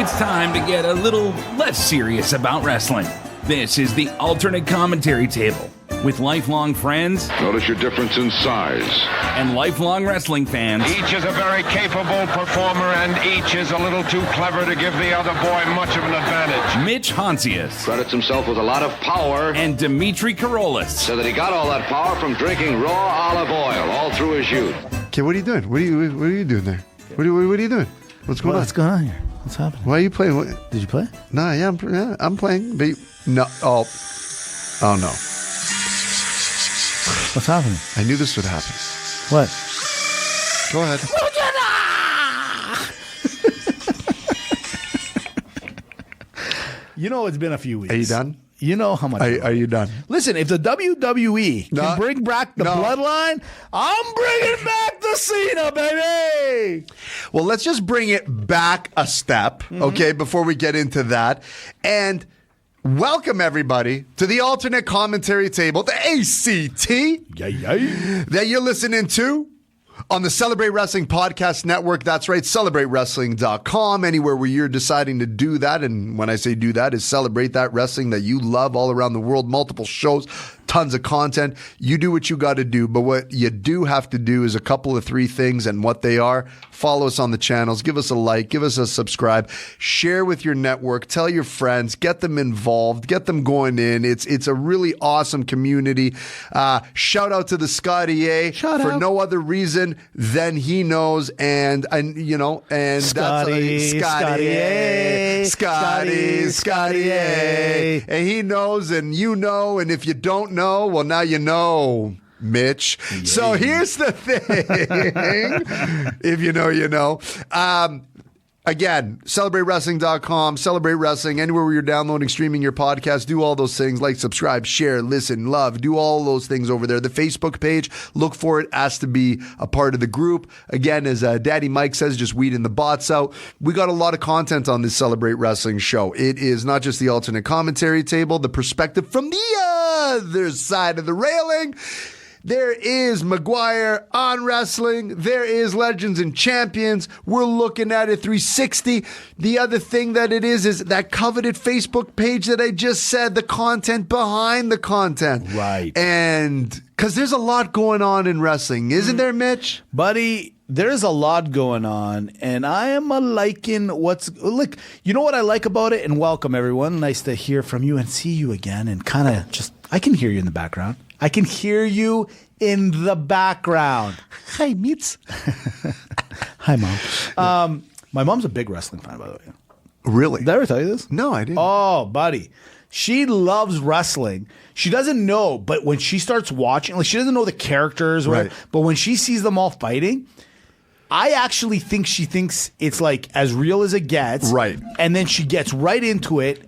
It's time to get a little less serious about wrestling. This is the Alternate Commentary Table with lifelong friends. Notice your difference in size. And lifelong wrestling fans. Each is a very capable performer, and each is a little too clever to give the other boy much of an advantage. Mitch Honsius. Credits himself with a lot of power. And Dimitri Karolis. So that he got all that power from drinking raw olive oil all through his youth. Okay, what are you doing? What are you doing there? What are you doing? What's going on? What's going on here? What's happening? Why are you playing? Did you play? No, yeah, I'm playing. But no, oh no. What's happening? I knew this would happen. What? Go ahead. You know, it's been a few weeks. Are you done? You know how much. Are you done? Listen, if the WWE can bring back the bloodline, I'm bringing back the Cena, baby. Well, let's just bring it back a step, okay, before we get into that. And welcome, everybody, to the Alternate Commentary Table, the ACT, that you're listening to on the Celebrate Wrestling Podcast Network. That's right, CelebrateWrestling.com, anywhere where you're deciding to do that. And when I say do that, is celebrate that wrestling that you love all around the world, multiple shows, tons of content. You do what you got to do, but what you do have to do is a couple of three things, and what they are: follow us on the channels, give us a like, give us a subscribe, share with your network, tell your friends, get them involved, get them going in. It's a really awesome community. Shout out to the Scotty A for no other reason than he knows, and you know, and Scotty A, and he knows, and you know, and if you don't know, well, now you know, Mitch. Yay. So here's the thing. If you know, you know. Again, CelebrateWrestling.com, Celebrate Wrestling, anywhere where you're downloading, streaming your podcast. Do all those things, like, subscribe, share, listen, love. Do all those things over there. The Facebook page, look for it, ask to be a part of the group. Again, as Daddy Mike says, just weeding the bots out. We got a lot of content on this Celebrate Wrestling show. It is not just the Alternate Commentary Table, the perspective from the other side of the railing. There is McGuire on wrestling. There is Legends and Champions. We're looking at it 360. The other thing that it is that coveted Facebook page that I just said, the content behind the content. Right. And because there's a lot going on in wrestling, isn't there, Mitch? Buddy, there's a lot going on, and I am liking look, you know what I like about it? And welcome, everyone. Nice to hear from you and see you again, and kind of just, I can hear you in the background. I can hear you in the background. Hi, Mitz. Hi, Mom. My mom's a big wrestling fan, by the way. Really? Did I ever tell you this? No, I didn't. Oh, buddy. She loves wrestling. She doesn't know, but when she starts watching, like, she doesn't know the characters, or right. But when she sees them all fighting, I actually think she thinks it's like as real as it gets. Right. And then she gets right into it.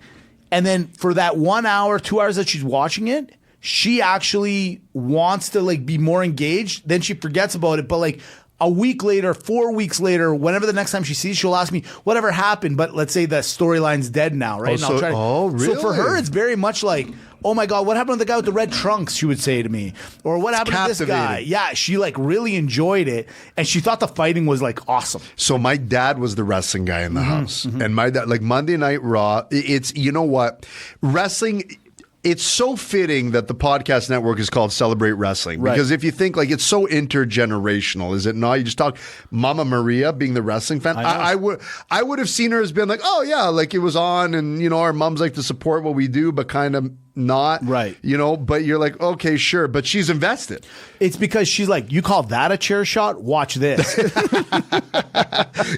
And then for that 1 hour, 2 hours that she's watching it, she actually wants to like be more engaged. Then she forgets about it. But like a week later, 4 weeks later, whenever the next time she sees, she'll ask me, whatever happened? But let's say the storyline's dead now, right? Really? So for her, it's very much like, oh my God, what happened to the guy with the red trunks? She would say to me. Or what happened to this guy? Yeah, she like really enjoyed it. And she thought the fighting was like awesome. So my dad was the wrestling guy in the house. And my dad, like Monday Night Raw, it's, you know what? Wrestling, it's so fitting that the podcast network is called Celebrate Wrestling. Right. Because if you think, like, it's so intergenerational, is it not? You just talk Mama Maria being the wrestling fan. I would have seen her as being like, oh yeah, like it was on, and you know, our moms like to support what we do, but kind of not. Right. You know, but you're like, okay, sure. But she's invested. It's because she's like, you call that a chair shot? Watch this.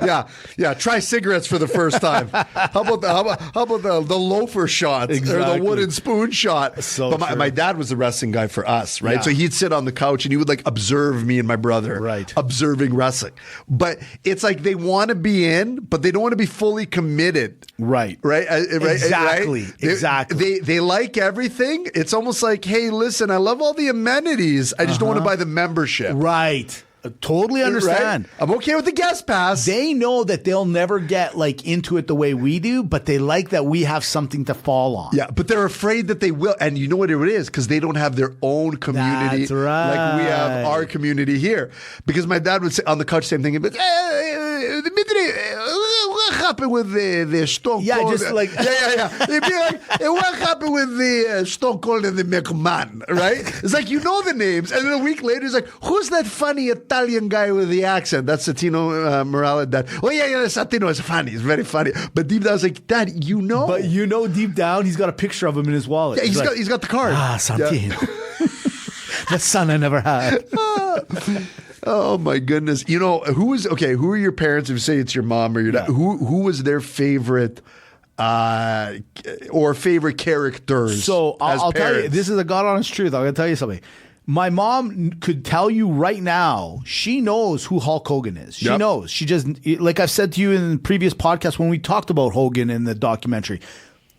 Yeah. Try cigarettes for the first time. How about the loafer shot, exactly. Or the wooden spoon shot? So but my dad was the wrestling guy for us, right? Yeah. So he'd sit on the couch and he would like observe me and my brother, right, observing wrestling. But it's like they want to be in, but they don't want to be fully committed. Right. Exactly. Right? Exactly. They like everything. It's almost like, hey, listen, I love all the amenities. I just don't want to buy the membership. Right. Totally understand. Right? I'm okay with the guest pass. They know that they'll never get like into it the way we do, but they like that we have something to fall on. Yeah, but they're afraid that they will. And you know what it is? Because they don't have their own community. That's right. Like we have our community here. Because my dad would sit on the couch, same thing. But Dimitri, what happened with the Stone Cold? Yeah, just like They'd be like, hey, what happened with the Stone Cold and the McMahon, right? It's like, you know the names, and then a week later, it's like, who's that funny Italian guy with the accent? That's Satino Morales. That Satino is funny. He's very funny. But deep down, I was like, Dad, you know. But you know, deep down, he's got a picture of him in his wallet. Yeah, he's got the card. Santino. The son I never had. Oh my goodness! You know who are your parents? If you say it's your mom or your dad, who was their favorite or favorite characters? So I'll tell you, this is a God honest truth. I'm going to tell you something. My mom could tell you right now, she knows who Hulk Hogan is. She knows. She just, like I've said to you in the previous podcast when we talked about Hogan in the documentary.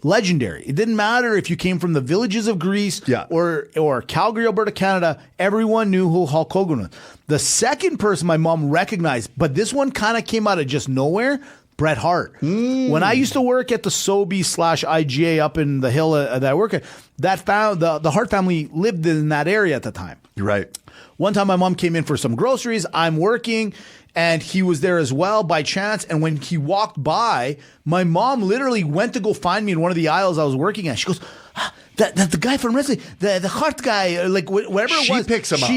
Legendary. It didn't matter if you came from the villages of Greece or Calgary, Alberta, Canada. Everyone knew who Hulk Hogan was. The second person my mom recognized, but this one kind of came out of just nowhere, Bret Hart. When I used to work at the Sobe/IGA up in the hill that I work at, the Hart family lived in that area at the time. Right. One time my mom came in for some groceries. I'm working. And he was there as well by chance. And when he walked by, my mom literally went to go find me in one of the aisles I was working at. She goes, that's the guy from wrestling, the Hart guy, like whatever it was. She picks him up.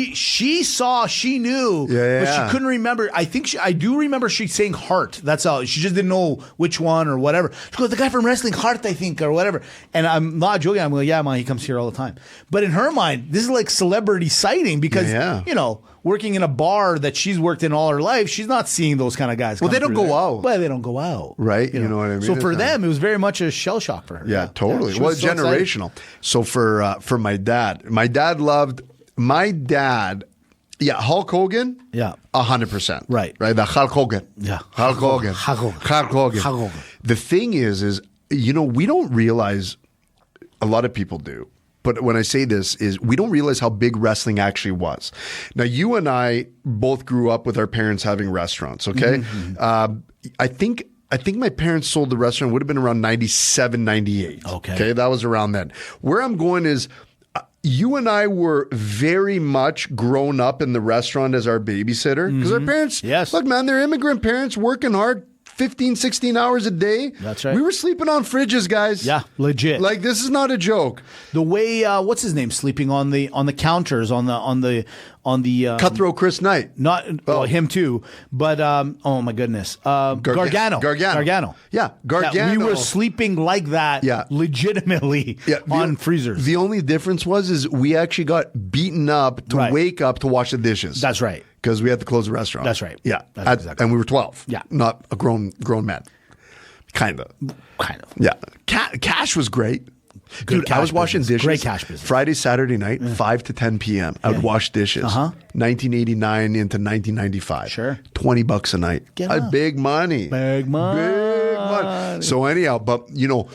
She knew, but she couldn't remember. I do remember she saying Hart. That's all. She just didn't know which one or whatever. She goes, the guy from wrestling, Hart, I think, or whatever. And I'm not joking. I'm like, yeah, Mom, he comes here all the time. But in her mind, this is like celebrity sighting because, you know, working in a bar that she's worked in all her life, she's not seeing those kind of guys. Well, they don't go out. Well, they don't go out. Right. You know what I mean? So for them, it was very much a shell shock for her. Yeah, totally. Well, it's generational. So for my dad loved Hulk Hogan. Yeah. 100%. Right. The Hulk Hogan. Yeah. Hulk Hogan. The thing is, you know, we don't realize, a lot of people do, but when I say this is we don't realize how big wrestling actually was. Now, you and I both grew up with our parents having restaurants, okay? Mm-hmm. I think my parents sold the restaurant, would have been around 97, 98. Okay, that was around then. Where I'm going is you and I were very much grown up in the restaurant as our babysitter because our parents, look, man, they're immigrant parents working hard. 15, 16 hours a day. That's right. We were sleeping on fridges, guys. Yeah, legit. Like, this is not a joke. The way what's his name sleeping on the counters on the Cutthroat Chris Knight. Not him too, but oh my goodness, Gargano. Yeah, Gargano. Yeah, we were sleeping like that. Yeah. Legitimately on freezers. The only difference was we actually got beaten up to wake up to wash the dishes. That's right. Because we had to close the restaurant. That's right. Yeah. That's exactly. And we were 12. Yeah. Not a grown man. Kind of. Yeah. Cash was great. Dude, I was washing dishes. Great cash business. Friday, Saturday night, 5 to 10 p.m. I would wash dishes. 1989 into 1995. Sure. $20 a night. Big money. Big money. So anyhow, but you know,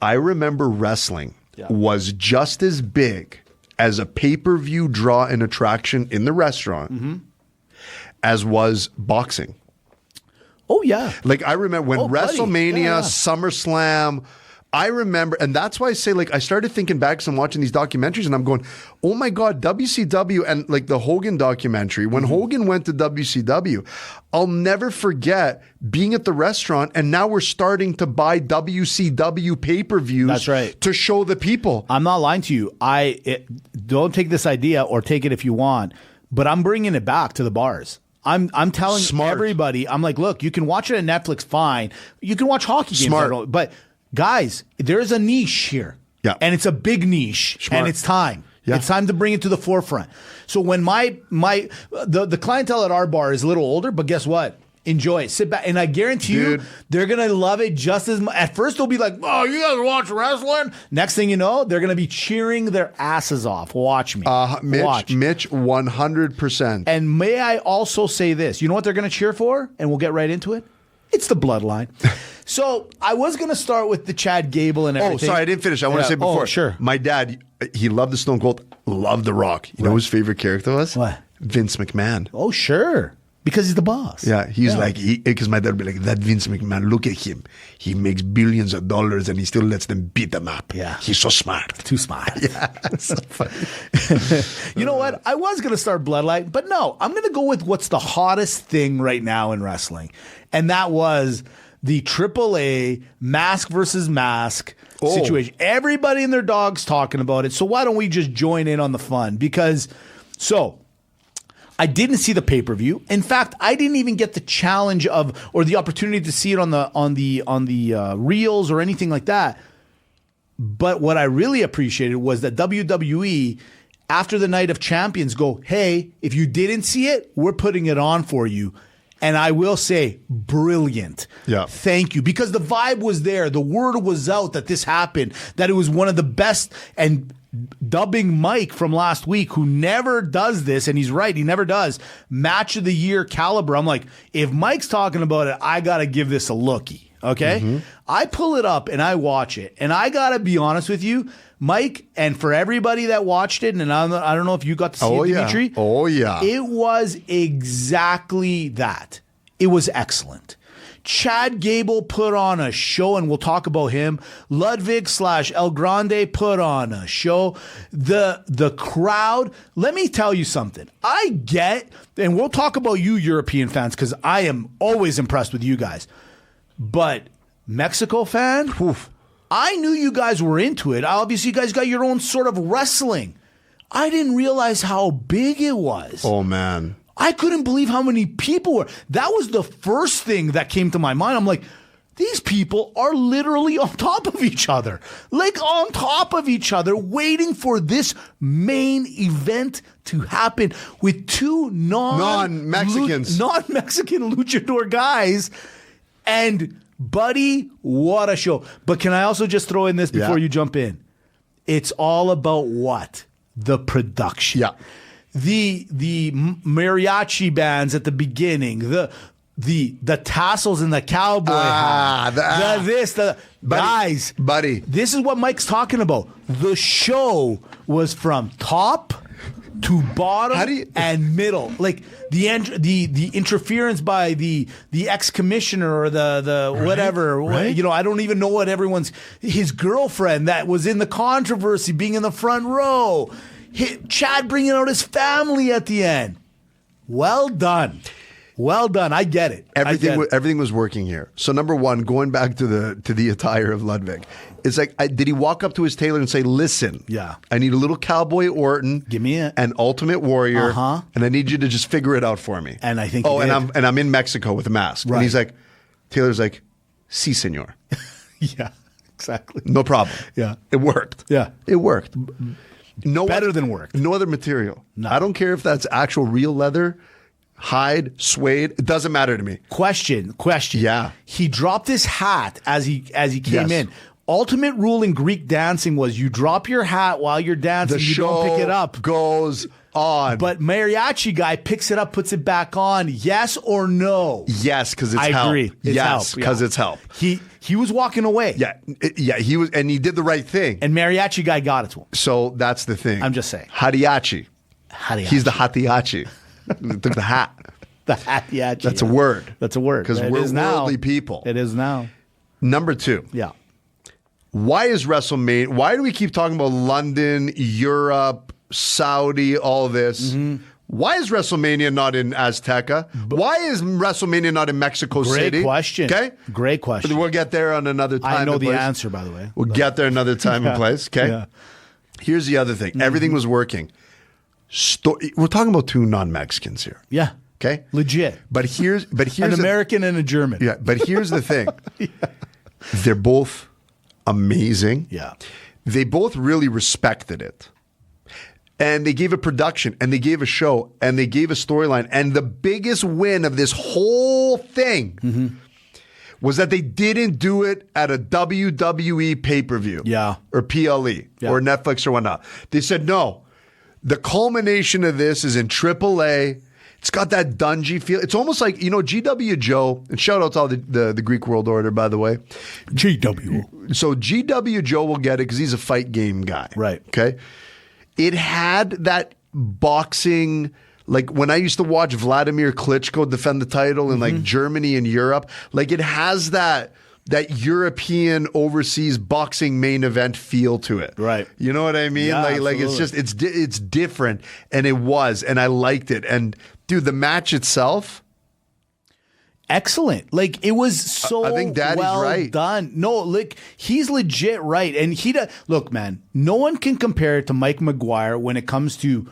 I remember wrestling was just as big as a pay-per-view draw and attraction in the restaurant as was boxing. Oh, yeah. Like, I remember when WrestleMania, SummerSlam, I remember, and that's why I say, like, I started thinking back because I'm watching these documentaries and I'm going, oh my God, WCW and like the Hogan documentary, when Hogan went to WCW, I'll never forget being at the restaurant and now we're starting to buy WCW pay-per-views. That's right. To show the people. I'm not lying to you. Don't take this idea or take it if you want, but I'm bringing it back to the bars. I'm telling everybody, I'm like, look, you can watch it on Netflix, fine. You can watch hockey games, but guys, there's a niche here. Yeah. And it's a big niche. And it's time. Yeah. It's time to bring it to the forefront. So when the clientele at our bar is a little older, but guess what? Enjoy it. Sit back. And I guarantee you, they're going to love it just as much. At first, they'll be like, oh, you guys watch wrestling? Next thing you know, they're going to be cheering their asses off. Watch me. Mitch, 100%. And may I also say this? You know what they're going to cheer for? And we'll get right into it. It's the bloodline. So I was going to start with the Chad Gable and everything. Oh, sorry, I didn't finish. I want to say before. Oh, sure. My dad, he loved the Stone Cold, loved The Rock. You know who his favorite character was? What? Vince McMahon. Oh, sure. Because he's the boss. Yeah, he's like, because my dad would be like, that Vince McMahon, look at him. He makes billions of dollars and he still lets them beat them up. Yeah. He's so smart. Too smart. Yeah, so funny. You know what? I was going to start Bloodline, but no, I'm going to go with what's the hottest thing right now in wrestling. And that was the AAA mask versus mask situation. Everybody and their dog's talking about it. So why don't we just join in on the fun? Because, I didn't see the pay-per-view. In fact, I didn't even get the challenge or the opportunity to see it on the reels or anything like that. But what I really appreciated was that WWE, after the Night of Champions, go, hey, if you didn't see it, we're putting it on for you. And I will say, brilliant. Yeah. Thank you. Because the vibe was there. The word was out that this happened, that it was one of the best. And dubbing Mike from last week, who never does this, and he's right, he never does, match of the year caliber. I'm like, if Mike's talking about it, I got to give this a lookie. Okay? Mm-hmm. I pull it up and I watch it. And I got to be honest with you, Mike, and for everybody that watched it, and I don't know if you got to see it, Dimitri. Oh, yeah. It was exactly that. It was excellent. Chad Gable put on a show, and we'll talk about him. Ludwig / El Grande put on a show. The crowd, let me tell you something. I get, and we'll talk about you European fans, because I am always impressed with you guys. But Mexico fan, I knew you guys were into it. Obviously, you guys got your own sort of wrestling. I didn't realize how big it was. Oh, man. I couldn't believe how many people were. That was the first thing that came to my mind. I'm like, these people are literally on top of each other. Like on top of each other, waiting for this main event to happen with two non-Mexican luchador guys. And, buddy, what a show. But can I also just throw in this before you jump in? It's all about what? The production. Yeah. The mariachi bands at the beginning, the tassels and the cowboy hat, guys, buddy. This is what Mike's talking about. The show was from top to bottom and middle, like the interference by the ex-commissioner or the whatever. Right? You know, I don't even know what his girlfriend that was in the controversy being in the front row. Chad bringing out his family at the end. Well done. Well done. I get it. Everything was working here. So number one, going back to the attire of Ludwig, it's like, did he walk up to his tailor and say, listen, I need a little Cowboy Orton, give me an Ultimate Warrior, and I need you to just figure it out for me. And I think and I'm in Mexico with a mask. Right. And he's like, Taylor's like, si, senor. Yeah, exactly. No problem. Yeah. It worked. Yeah. It worked. Better than worked. No other material. No. I don't care if that's actual real leather, hide, suede. It doesn't matter to me. Question. Yeah. He dropped his hat as he came in. Ultimate rule in Greek dancing was you drop your hat while you're dancing. You don't pick it up. Goes on. But mariachi guy picks it up, puts it back on. Yes or no? Yes, because it's help. I agree. It's yes, because it's help. He was walking away. Yeah, he was, and he did the right thing. And mariachi guy got it to him. So that's the thing. I'm just saying. Hatiachi. He's the hatiachi. Took the hat. The hatiachi. That's a word. That's a word. Because we're worldly people. It is now. Number two. Yeah. Why is WrestleMania? Why do we keep talking about London, Europe, Saudi, all this? Mm-hmm. Why is WrestleMania not in Azteca? Why is WrestleMania not in Mexico City? Great question. Okay? Great question. We'll get there on another time. I know the answer, by the way. We'll get there another time and place. Okay? Yeah. Here's the other thing. Mm-hmm. Everything was working. We're talking about two non-Mexicans here. Yeah. Okay? Legit. But here's an American and a German. Yeah, but here's the thing. They're both amazing. Yeah. They both really respected it. And they gave a production, and they gave a show, and they gave a storyline. And the biggest win of this whole thing was that they didn't do it at a WWE pay-per-view. Yeah. Or PLE or Netflix or whatnot. They said, no, the culmination of this is in AAA. It's got that dungy feel. It's almost like, GW Joe, and shout out to all the Greek World Order, by the way. GW. So GW Joe will get it because he's a fight game guy. Right. Okay. It had that boxing, like when I used to watch Vladimir Klitschko defend the title in like Germany and Europe, like it has that European overseas boxing main event feel to it. Right. You know what I mean? Yeah, like it's just, it's different. And it was, and I liked it. And dude, the match itself. Excellent. Like it was so I think Daddy's well right. done. No, like he's legit right. And look, man, no one can compare it to Mike McGuire when it comes to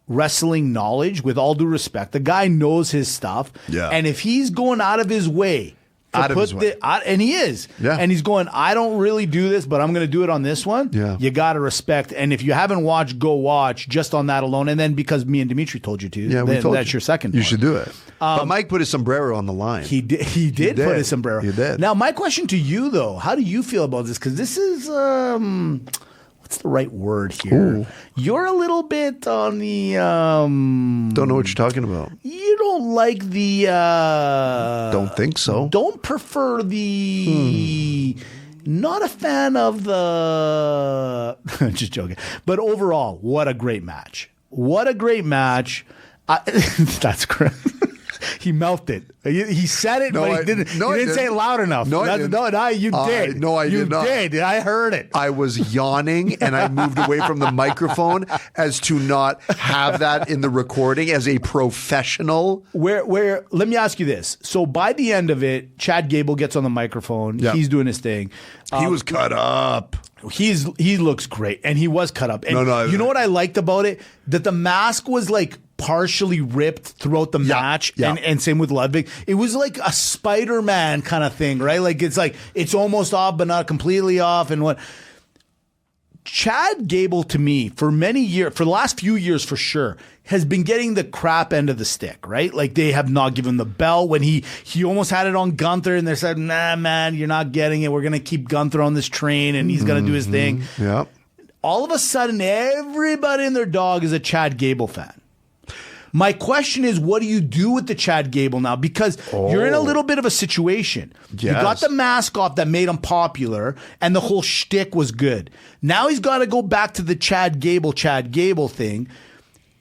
wrestling knowledge, with all due respect. The guy knows his stuff. Yeah. And if he's going out of his way, and he is. Yeah. And he's going, I don't really do this, but I'm going to do it on this one. Yeah. You got to respect. And if you haven't watched, go watch just on that alone. And then because me and Dimitri told you to, that's your second You part. should do it. But Mike put his sombrero on the line. He did put his sombrero. He did. Now, my question to you, though, how do you feel about this? Because this is, what's the right word here? Ooh. You're a little bit on the... Don't know what you're talking about. You don't like the... Don't think so. Don't prefer the... Not a fan of the... Just joking. But overall, what a great match. What a great match. That's correct. He mouthed it. He said it, but he didn't. No, he didn't say it loud enough. No, I didn't. You did. No, I did not. You did. I heard it. I was yawning and I moved away from the microphone as to not have that in the recording as a professional. Where? Let me ask you this. So by the end of it, Chad Gable gets on the microphone. Yeah. He's doing his thing. He was cut up. He looks great, and he was cut up. And No, you know what I liked about it? That the mask was like partially ripped throughout the match, and same with Ludwig. It was like a Spider-Man kind of thing, right? Like it's almost off, but not completely off. And what Chad Gable, to me, for many years, for the last few years for sure, has been getting the crap end of the stick, right? Like they have not given the belt when he almost had it on Gunther, and they said, nah, man, you're not getting it. We're going to keep Gunther on this train, and he's going to do his thing. Yeah. All of a sudden, everybody and their dog is a Chad Gable fan. My question is, what do you do with the Chad Gable now? Because you're in a little bit of a situation. Yes. You got the mask off that made him popular, and the whole shtick was good. Now he's got to go back to the Chad Gable thing.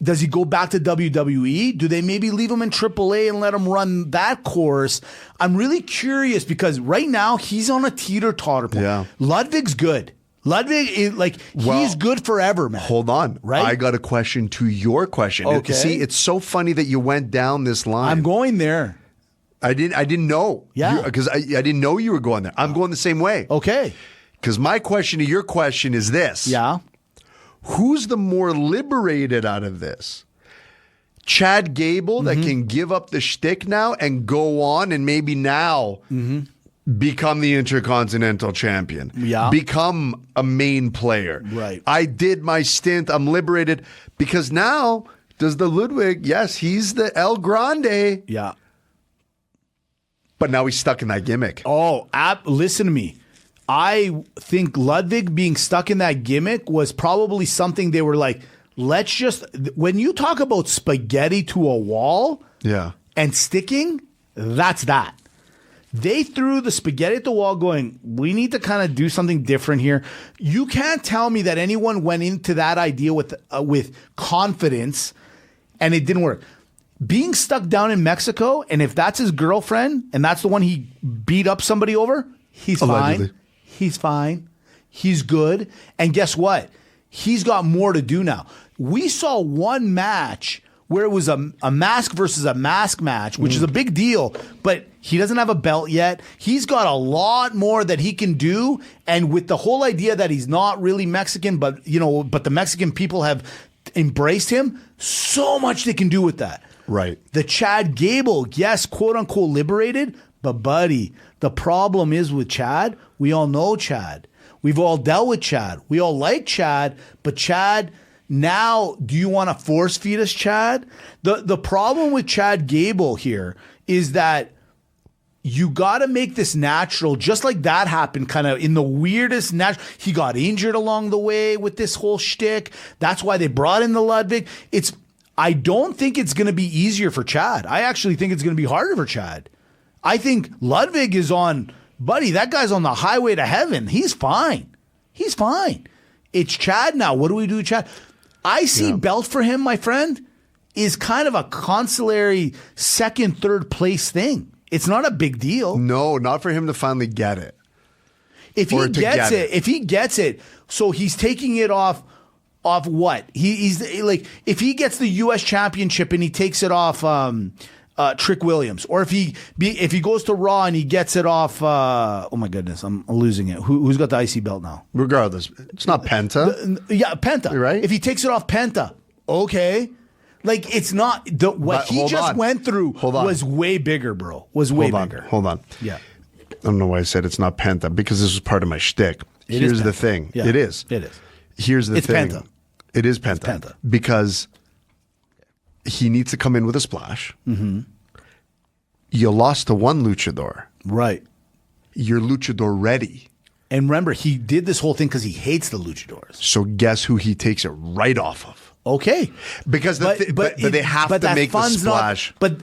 Does he go back to WWE? Do they maybe leave him in AAA and let him run that course? I'm really curious because right now he's on a teeter-totter point. Yeah. Ludwig's good. Ludwig is he's good forever, man. Hold on. Right? I got a question to your question. Okay. See, it's so funny that you went down this line. I'm going there. I didn't know. Yeah. Because I didn't know you were going there. I'm going the same way. Okay. Because my question to your question is this. Yeah. Who's the more liberated out of this? Chad Gable that can give up the shtick now and go on and maybe now become the Intercontinental Champion. Yeah. Become a main player. Right. I did my stint. I'm liberated. Because now, does the Ludwig, yes, he's the El Grande. Yeah. But now he's stuck in that gimmick. Oh, listen to me. I think Ludwig being stuck in that gimmick was probably something they were like, let's just, when you talk about spaghetti to a wall and sticking, that's that. They threw the spaghetti at the wall going, we need to kind of do something different here. You can't tell me that anyone went into that idea with confidence and it didn't work. Being stuck down in Mexico, and if that's his girlfriend and that's the one he beat up somebody over, he's Allegedly. fine. He's fine. He's good. And guess what? He's got more to do now. We saw one match where it was a mask versus a mask match, which is a big deal, but he doesn't have a belt yet. He's got a lot more that he can do. And with the whole idea that he's not really Mexican, but the Mexican people have embraced him, so much they can do with that. Right. The Chad Gable, yes, quote unquote liberated, but buddy, the problem is with Chad, we all know Chad. We've all dealt with Chad. We all like Chad, but Chad, now, do you want to force feed us Chad? The problem with Chad Gable here is that you got to make this natural, just like that happened kind of in the weirdest natural. He got injured along the way with this whole shtick. That's why they brought in the Ludwig. I don't think it's going to be easier for Chad. I actually think it's going to be harder for Chad. I think Ludwig is buddy, that guy's on the highway to heaven. He's fine. He's fine. It's Chad now. What do we do, Chad? I see belt for him, my friend. is kind of a consolary second, third place thing. It's not a big deal. No, not for him to finally get it. If he gets it, so he's taking it off what? He's like, if he gets the U.S. championship and he takes it off Trick Williams, or if he goes to Raw and he gets it off, oh my goodness, I'm losing it. Who's got the IC belt now? Regardless, it's not Penta. Penta. Right? If he takes it off Penta, okay. Like, it's not what he just went through was way bigger, bro. Was way bigger. Hold on. Yeah. I don't know why I said it's not Penta, because this was part of my shtick. Here's the thing. Yeah. It is. Here's the thing. It's Penta. It is Penta. It's Penta. Because he needs to come in with a splash. Mm-hmm. You lost to one luchador. Right. You're luchador ready. And remember, he did this whole thing because he hates the luchadors. So guess who he takes it right off of? Okay. Because but they have to make the splash. But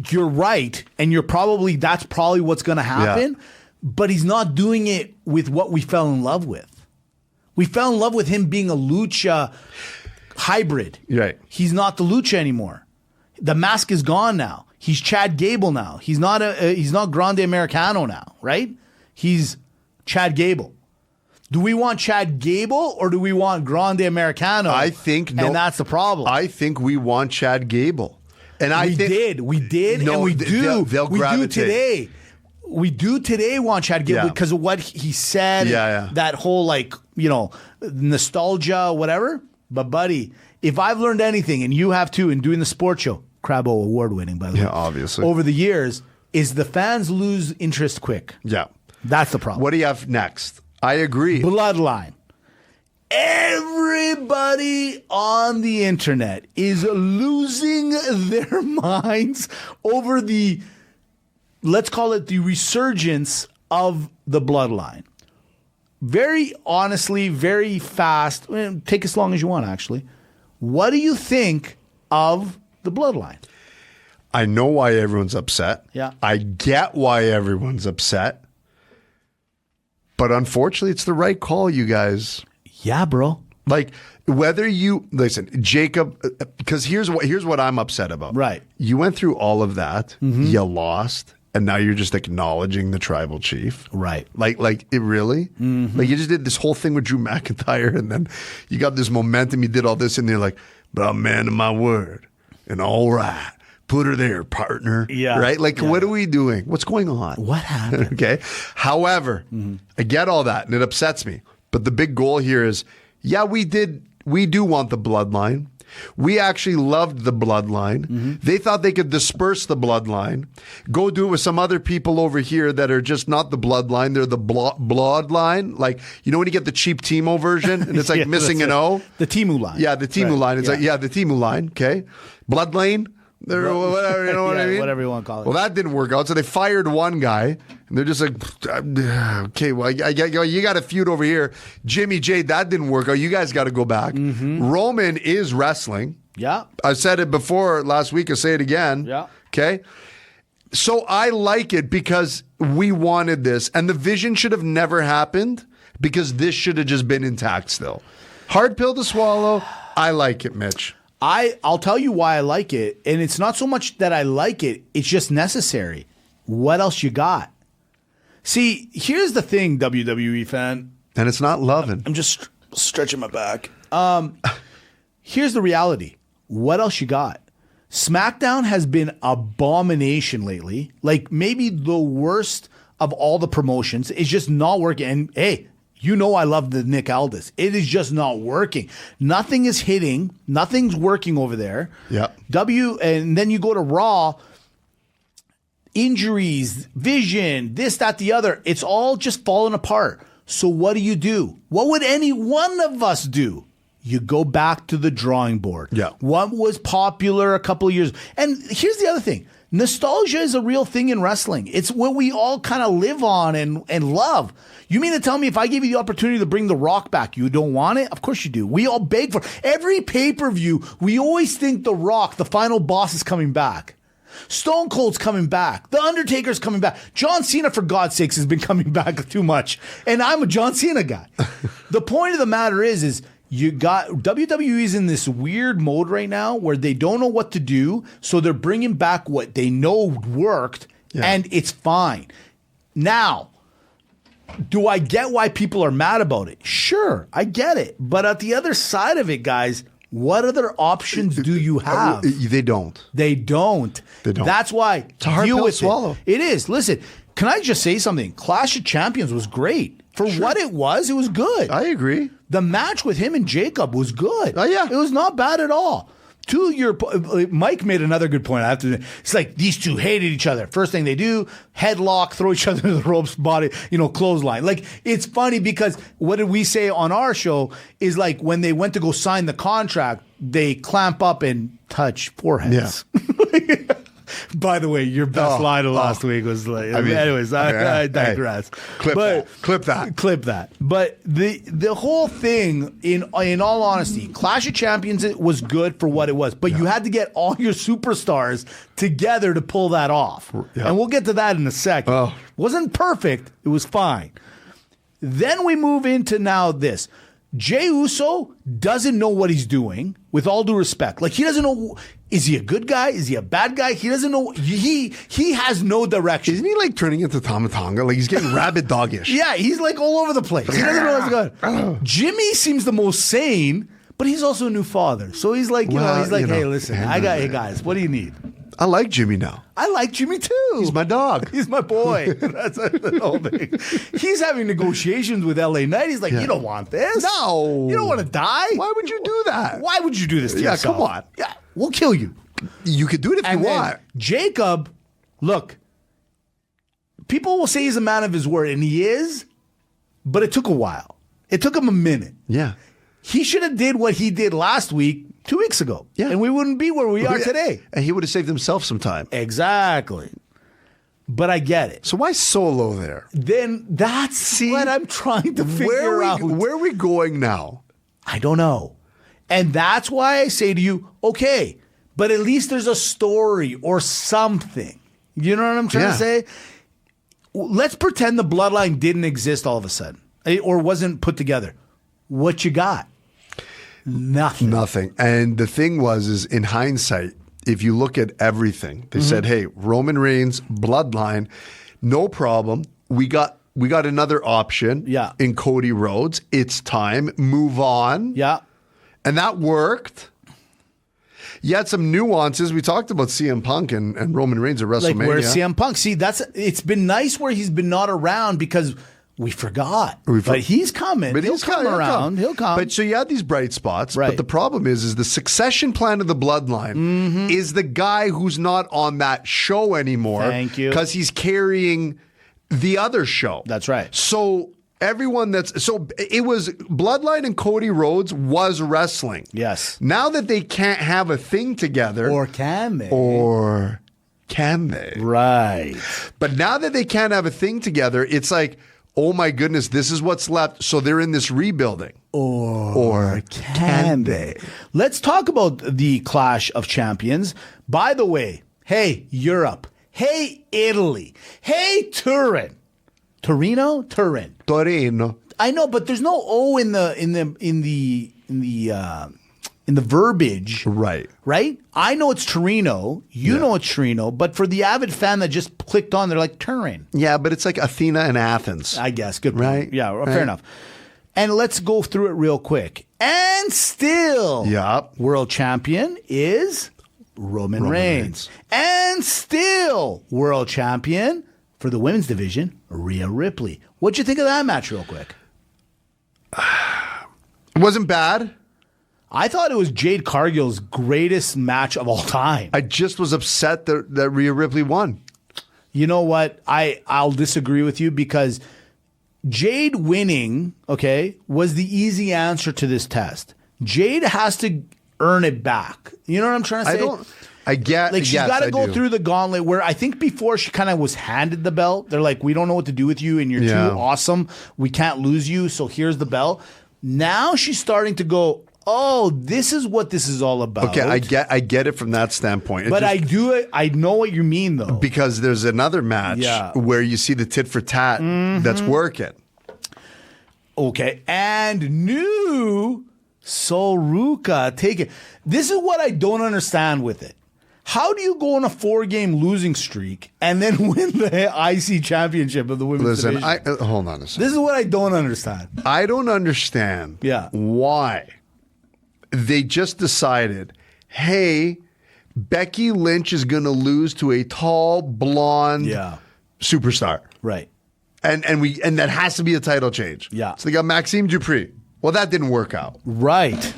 you're right. And that's probably what's going to happen. Yeah. But he's not doing it with what we fell in love with. We fell in love with him being a lucha hybrid. Right. He's not the lucha anymore. The mask is gone now. He's Chad Gable now. He's not Grande Americano now, right? He's Chad Gable. Do we want Chad Gable or do we want Grande Americano? I think no. And that's the problem. I think we want Chad Gable. And we did, and we do. They'll we gravitate. Do today. We do today want Chad Gable because of what he said. Yeah. That whole nostalgia, whatever. But buddy, if I've learned anything, and you have too, in doing the sports show, Crabbo award winning, by the way. Yeah, obviously. Over the years, is the fans lose interest quick. Yeah. That's the problem. What do you have next? I agree. Bloodline. Everybody on the internet is losing their minds over the, let's call it the resurgence of the Bloodline. Very honestly, very fast, take as long as you want actually. What do you think of the Bloodline? I know why everyone's upset. Yeah. I get why everyone's upset. But unfortunately, it's the right call, you guys. Yeah, bro. Like, whether you listen, Jacob, because here's what I'm upset about. Right. You went through all of that, you lost, and now you're just acknowledging the tribal chief. Right. Like it really? Mm-hmm. Like, you just did this whole thing with Drew McIntyre, and then you got this momentum, you did all this, and you're like, but I'm man of my word. And all right. Put her there, partner. Yeah. Right? Like, what are we doing? What's going on? What happened? Okay. However, I get all that, and it upsets me. But the big goal here is, yeah, we do want the Bloodline. We actually loved the Bloodline. They thought they could disperse the Bloodline, go do it with some other people over here that are just not the Bloodline. They're the Bloodline. Like, you know when you get the cheap Timo version, and it's like missing an O? The Timu line. Yeah, the Timu line. It's like, the Timu line. Okay. Bloodlane. Whatever, you know what I mean? Whatever you want to call it. Well, that didn't work out, so they fired one guy, and they're just like, okay, well, you got a feud over here. Jimmy J, that didn't work out. You guys got to go back. Roman is wrestling. Yeah. I said it before last week. I'll say it again. Yeah. Okay. So I like it because we wanted this, and the vision should have never happened because this should have just been intact still. Hard pill to swallow. I like it, Mitch. I'll tell you why I like it, and it's not so much that I like it, it's just necessary. What else you got? See, here's the thing, WWE fan. And it's not loving. I'm just stretching my back. Here's the reality. What else you got? SmackDown has been abomination lately. Like, maybe the worst of all the promotions. It's just not working. And hey, you know I love the Nick Aldis. It is just not working. Nothing is hitting. Nothing's working over there. Yep. And then you go to Raw. Injuries, vision, this, that, the other. It's all just falling apart. So what do? What would any one of us do? You go back to the drawing board. Yeah. What was popular a couple of years? And here's the other thing. Nostalgia is a real thing in wrestling. It's what we all kind of live on and love. You mean to tell me if I give you the opportunity to bring The Rock back, you don't want it? Of course you do. We all beg for it. Every pay-per-view, we always think The Rock, the final boss, is coming back. Stone Cold's coming back. The Undertaker's coming back. John Cena, for God's sakes, has been coming back too much. And I'm a John Cena guy. The point of the matter is You got WWE's in this weird mode right now where they don't know what to do, so they're bringing back what they know worked, and it's fine. Now, do I get why people are mad about it? Sure, I get it. But at the other side of it, guys, what other options do you have? They don't. They don't. That's why it's a hard pill to swallow. It is. Listen, can I just say something? Clash of Champions was great. For what it was good. I agree. The match with him and Jacob was good. Oh, yeah. It was not bad at all. Mike made another good point. I have to. It's like these two hated each other. First thing they do, headlock, throw each other to the ropes, body, clothesline. Like, it's funny because what did we say on our show is like when they went to go sign the contract, they clamp up and touch foreheads. Yeah. By the way, your best line of last week was like. Anyways, I digress. Clip that. But the whole thing, in all honesty, Clash of Champions was good for what it was. But you had to get all your superstars together to pull that off, and we'll get to that in a second. Wasn't perfect. It was fine. Then we move into now this. Jey Uso doesn't know what he's doing, with all due respect. Like, he doesn't know, is he a good guy? Is he a bad guy? He doesn't know. He has no direction. Isn't he like turning into Tama Tonga? Like, he's getting rabid doggish. Yeah, he's like all over the place. He doesn't know what's going on. Jimmy seems the most sane, but he's also a new father. So he's like, hey, listen, hey guys, what do you need? I like Jimmy now. I like Jimmy too. He's my dog. He's my boy. That's the whole thing. He's having negotiations with LA Knight. He's like, you don't want this. No. You don't want to die. Why would you do that? Why would you do this to yourself? Come on. Yeah, we'll kill you. You could do it if you want. Jacob, look, people will say he's a man of his word, and he is, but it took a while. It took him a minute. Yeah. He should have did what he did last week, 2 weeks ago. Yeah. And we wouldn't be where we are today. And he would have saved himself some time. Exactly. But I get it. So why Solo there? Then that's what I'm trying to figure out. Where are we going now? I don't know. And that's why I say to you, okay, but at least there's a story or something. You know what I'm trying to say? Let's pretend the bloodline didn't exist all of a sudden or wasn't put together. What you got? Nothing. And the thing is in hindsight, if you look at everything, they said, hey, Roman Reigns, bloodline, no problem. We got another option in Cody Rhodes. It's time. Move on. Yeah. And that worked. You had some nuances. We talked about CM Punk and Roman Reigns at WrestleMania. Like, where's CM Punk? See, it's been nice where he's been not around because we forgot. But he's coming. But he'll come around. He'll come. But so you had these bright spots. Right. But the problem is the succession plan of the bloodline is the guy who's not on that show anymore. Thank you. Because he's carrying the other show. That's right. So it was Bloodline and Cody Rhodes was wrestling. Yes. Now that they can't have a thing together. Or can they? Or can they? Right. But now that they can't have a thing together, it's like, oh my goodness, this is what's left. So they're in this rebuilding. Or can they? Let's talk about the Clash of Champions. By the way, hey, Europe. Hey, Italy. Hey, Turin. Turin. I know, but there's no O in the verbiage. Right. Right? I know it's Torino. You know it's Torino. But for the avid fan that just clicked on, they're like, Turin. Yeah, but it's like Athena and Athens. I guess. Good point. Right? Yeah, fair enough. And let's go through it real quick. And still, world champion is Roman Reigns. And still, world champion for the women's division, Rhea Ripley. What'd you think of that match real quick? It wasn't bad. I thought it was Jade Cargill's greatest match of all time. I just was upset that Rhea Ripley won. You know what? I'll disagree with you because Jade winning, was the easy answer to this test. Jade has to earn it back. You know what I'm trying to say? She's got to go through the gauntlet where I think before she kind of was handed the belt. They're like, we don't know what to do with you and you're too awesome. We can't lose you. So here's the belt. Now she's starting to go, oh, this is what this is all about. Okay, I get it from that standpoint. But I know what you mean though. Because there's another match where you see the tit for tat that's working. Okay, and new Ruka, take it. This is what I don't understand with it. How do you go on a 4-game losing streak and then win the IC championship of the women's division? Hold on a second. This is what I don't understand. I don't understand why they just decided, hey, Becky Lynch is going to lose to a tall, blonde superstar. Right. And that has to be a title change. Yeah. So they got Maxime Dupree. Well, that didn't work out. Right.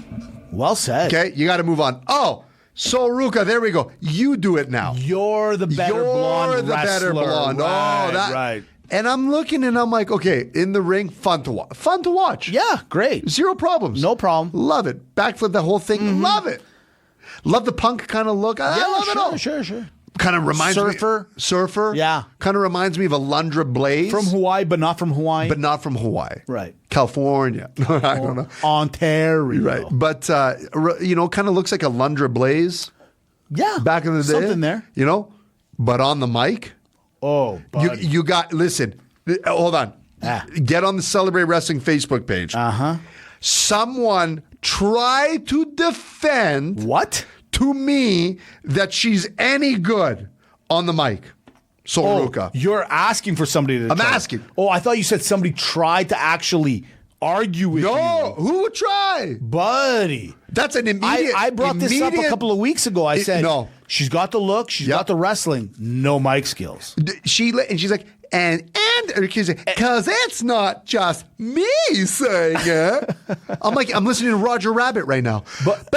Well said. Okay, you got to move on. Oh, so Ruka, there we go. You do it now. You're the better blonde wrestler. Right. And I'm looking and I'm like, okay, in the ring, fun to watch. Fun to watch. Yeah, great. Zero problems. No problem. Love it. Backflip, the whole thing. Love it. Love the punk kind of look. I love it all. Sure. Kind of reminds me. Surfer. Yeah. Kind of reminds me of Alundra Blaze. From Hawaii, but not from Hawaii. But not from Hawaii. Right. California. I don't know. Ontario. Right. But, kind of looks like Alundra Blaze. Yeah. Back in the day. Something there. But on the mic. Oh, buddy. You got, listen, hold on. Get on the Celebrate Wrestling Facebook page. Someone try to defend. What? To me, that she's any good on the mic. Ruka. You're asking for somebody to I'm asking. Oh, I thought you said somebody tried to actually argue with you. No, who would try? Buddy. That's an immediate. I brought this up a couple of weeks ago. I said, no. She's got the look. She's got the wrestling. No mic skills. She's like, and she's like, because it's not just me saying it. I'm listening to Roger Rabbit right now. But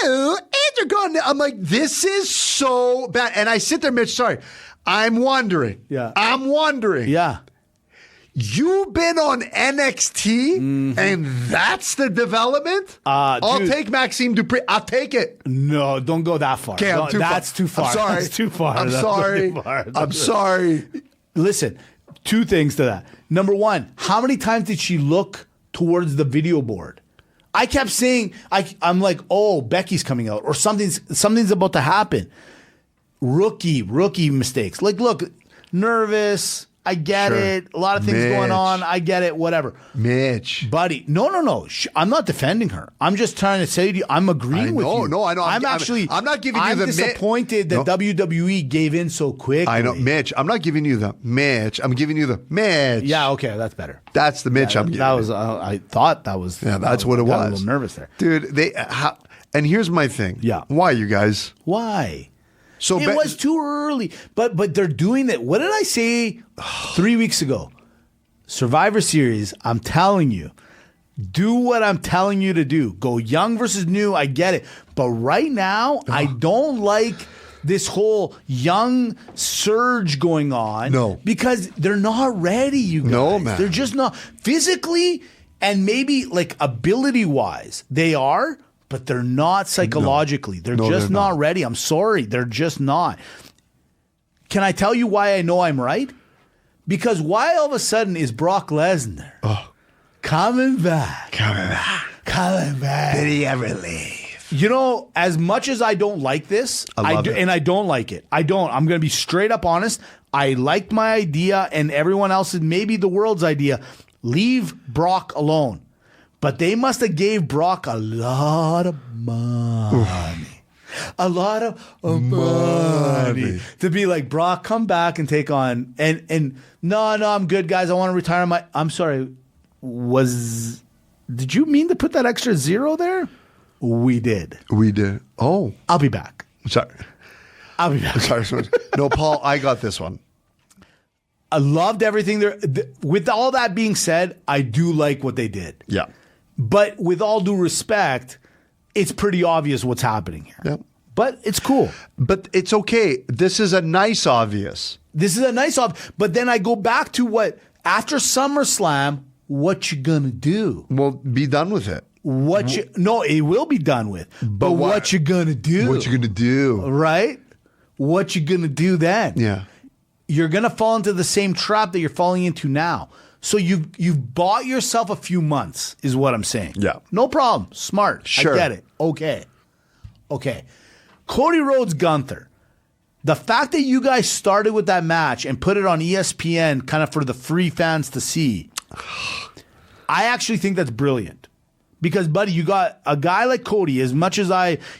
Andrew Gordon. I'm like, this is so bad. And I sit there, Mitch, sorry. I'm wondering. Yeah. You've been on NXT and that's the development? I'll take Maxime Dupree. I'll take it. No, don't go that far. Okay, That's too far. I'm sorry. That's too far. I'm sorry. I'm sorry. Listen, two things to that. Number one, how many times did she look towards the video board? I kept saying, I'm like, oh, Becky's coming out or something's about to happen. Rookie mistakes. Like, look, nervous. I get it. A lot of things going on. I get it. Whatever. Mitch. Buddy. No. I'm not defending her. I'm just trying to say to you, I'm agreeing with you. No, I know. I'm not giving you the disappointed that WWE gave in so quick. I know. Mitch, I'm not giving you the Mitch. I'm giving you the Mitch. Yeah, okay. That's better. That's the Mitch I'm giving. That was, I thought that was. Yeah, that's what it was. I got a little nervous there. Dude, and here's my thing. Yeah. Why, you guys? Why? So it was too early, but they're doing that. What did I say 3 weeks ago? Survivor Series, I'm telling you, do what I'm telling you to do. Go young versus new, I get it. But right now, I don't like this whole young surge going on. No. Because they're not ready, you guys. No, man. They're just not. Physically and maybe like ability-wise, they are. But they're not psychologically. They're just not ready. I'm sorry. They're just not. Can I tell you why I know I'm right? Because why all of a sudden is Brock Lesnar coming back? Did he ever leave? As much as I don't like this, I don't like it. I don't. I'm going to be straight up honest. I liked my idea and everyone else's, maybe the world's idea. Leave Brock alone. But they must have gave Brock a lot of money. A lot of money. To be like, Brock, come back and take on. And no, I'm good, guys. I want to retire I'm sorry. Did you mean to put that extra zero there? We did. Oh. I'll be back. Sorry. I'll be back. Sorry. No, Paul, I got this one. I loved everything there. With all that being said, I do like what they did. Yeah. But with all due respect, it's pretty obvious what's happening here. Yep. But it's cool. But it's okay. This is a nice obvious. But then I go back to after SummerSlam, what you gonna do? Well, be done with it. No, it will be done with. But what you gonna do? What you gonna do? Right? What you gonna do then? Yeah. You're gonna fall into the same trap that you're falling into now. So you've bought yourself a few months, is what I'm saying. Yeah. No problem. Smart. Sure. I get it. Okay. Cody Rhodes, Gunther. The fact that you guys started with that match and put it on ESPN kind of for the free fans to see, I actually think that's brilliant. Because, buddy, you got a guy like Cody, as much as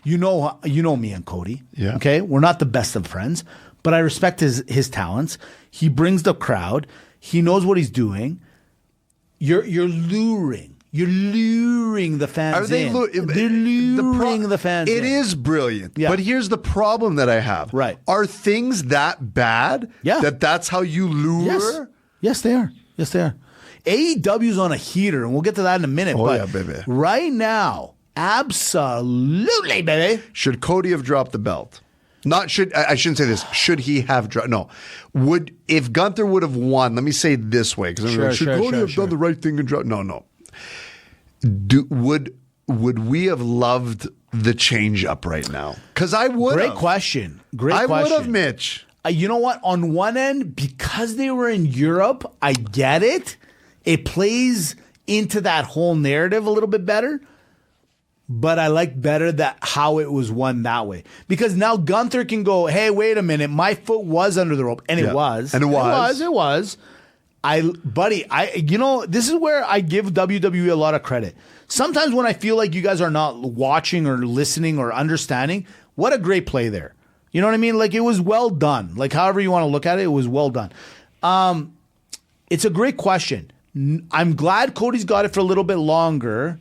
you know me and Cody. Yeah. Okay? We're not the best of friends, but I respect his talents. He brings the crowd. He knows what he's doing. You're luring. You're luring the fans Are they in. They're luring the fans in. It is brilliant. Yeah. But here's the problem that I have. Right. Are things that bad that's how you lure? Yes, they are. Yes, they are. AEW's on a heater, and we'll get to that in a minute. Oh, but yeah, baby. right now, absolutely, baby. Should Cody have dropped the belt? I shouldn't say this. Should he have dropped? No. If Gunther would have won, let me say it this way, because should Cody have done the right thing and drop? No. Would we have loved the change up right now? Because I would. Great question. I would have, Mitch. You know what? On one end, because they were in Europe, I get it. It plays into that whole narrative a little bit better. But I like better that how it was won that way. Because now Gunther can go, hey, wait a minute, my foot was under the rope. And it was. And it was. It was. This is where I give WWE a lot of credit. Sometimes when I feel like you guys are not watching or listening or understanding, what a great play there. You know what I mean? Like, it was well done. Like, however you want to look at it, it was well done. It's a great question. I'm glad Cody's got it for a little bit longer.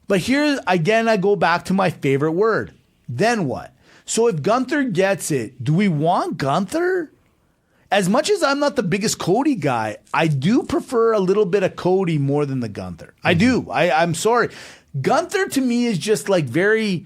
But here, again, I go back to my favorite word. Then what? So if Gunther gets it, do we want Gunther? As much as I'm not the biggest Cody guy, I do prefer a little bit of Cody more than the Gunther. I do. I'm sorry. Gunther to me is just like very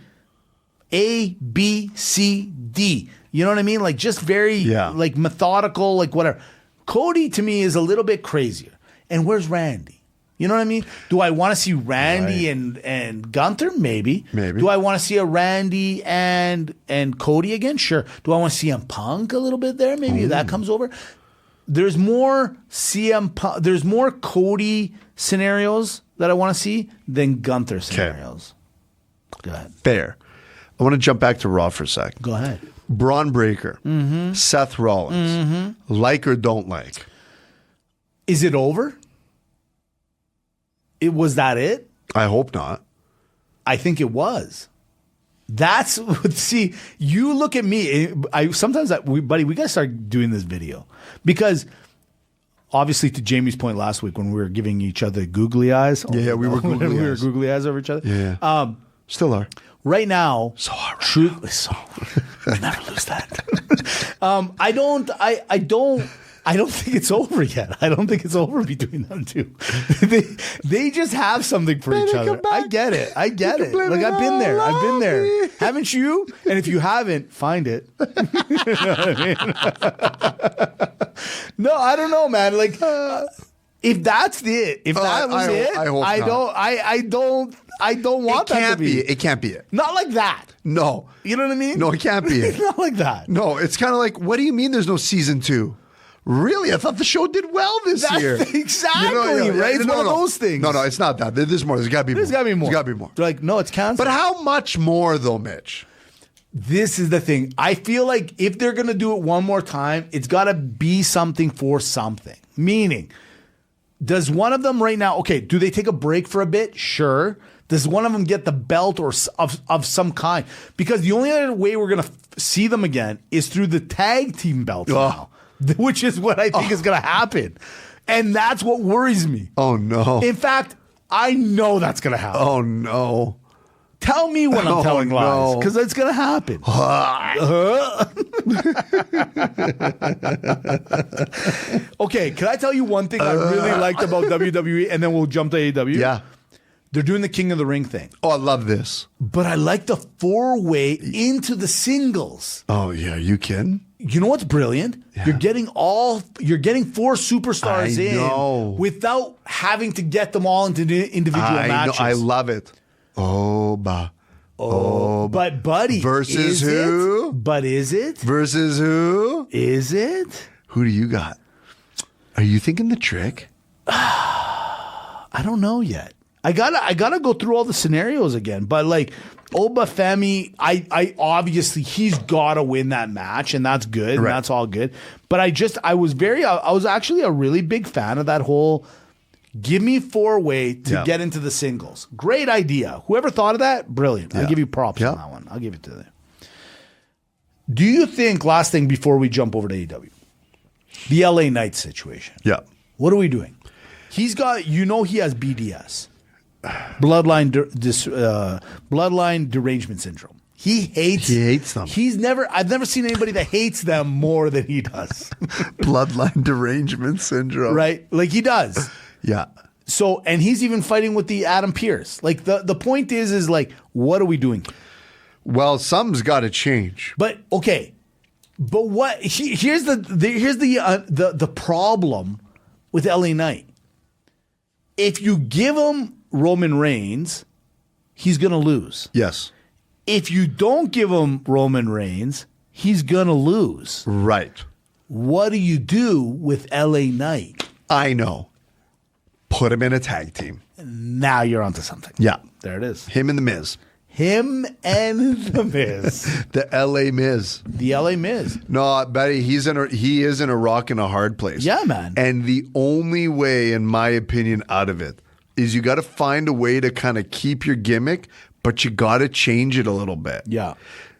A, B, C, D. You know what I mean? Like just very like methodical, like whatever. Cody to me is a little bit crazier. And where's Randy? You know what I mean? Do I want to see Randy and Gunther? Maybe. Do I want to see a Randy and Cody again? Sure. Do I want to see CM Punk a little bit there? Maybe that comes over. There's more there's more Cody scenarios that I want to see than Gunther scenarios. Go ahead. Fair. I want to jump back to Raw for a sec. Go ahead. Braun Breaker, Seth Rollins, like or don't like. Is it over? Was that it? I hope not. I think it was. That's see. You look at me. We gotta start doing this video because obviously, to Jamie's point last week when we were giving each other googly eyes. Yeah, we were googly eyes over each other. Yeah, still are. Right now, so are. We'll never lose that. I don't think it's over yet. I don't think it's over between them two. They just have something for each other. I get it. Like I've been there. Haven't you? And if you haven't, find it. You know what I mean? No, I don't know, man. Like if that's it, if that was it, I don't want that to be. It can't be it. Not like that. No. You know what I mean? No, it can't be it. It's not like that. No, it's kind of like, what do you mean there's no season 2? Really? I thought the show did well this year. Exactly, right? It's one of those things. No, it's not that. There's more. There's got to be more. There's got to be more. They're like, no, it's canceled. But how much more, though, Mitch? This is the thing. I feel like if they're going to do it one more time, it's got to be something for something. Meaning, does one of them right now, okay, do they take a break for a bit? Sure. Does one of them get the belt or of some kind? Because the only other way we're going to see them again is through the tag team belts now. Which is what I think is going to happen. And that's what worries me. Oh, no. In fact, I know that's going to happen. Oh, no. Tell me when I'm telling lies, because it's going to happen. Okay, can I tell you one thing I really liked about WWE, and then we'll jump to AEW? Yeah. They're doing the King of the Ring thing. Oh, I love this. But I like the 4-way into the singles. Oh, yeah. You kidding? You know what's brilliant? Yeah. You're getting 4 superstars in without having to get them all into individual matches. I love it. But buddy, versus who? But is it? Versus who? Is it? Who do you got? Are you thinking the trick? I don't know yet. I gotta go through all the scenarios again. But like Obafemi, I obviously he's gotta win that match, and that's good, and that's all good. But I was actually a really big fan of that whole Give me 4-way to get into the singles. Great idea. Whoever thought of that, brilliant. I'll give you props on that one. I'll give it to them. Do you think, last thing before we jump over to AEW, the LA Knight situation? Yeah. What are we doing? He's got, he has BDS, bloodline derangement syndrome. He hates them. I've never seen anybody that hates them more than he does. Bloodline derangement syndrome. Right? Like he does. Yeah. So, and he's even fighting with the Adam Pearce. Like the point is like, what are we doing? Well, something's got to change. But okay. But what here's the problem with LA Knight. If you give him Roman Reigns, he's going to lose. Yes. If you don't give him Roman Reigns, he's going to lose. Right. What do you do with LA Knight? I know. Put him in a tag team. Now you're onto something. Yeah. There it is. Him and The Miz. Him and The Miz. The LA Miz. The LA Miz. No, Betty, he is in a rock and a hard place. Yeah, man. And the only way, in my opinion, out of it is you got to find a way to kind of keep your gimmick, but you got to change it a little bit. Yeah.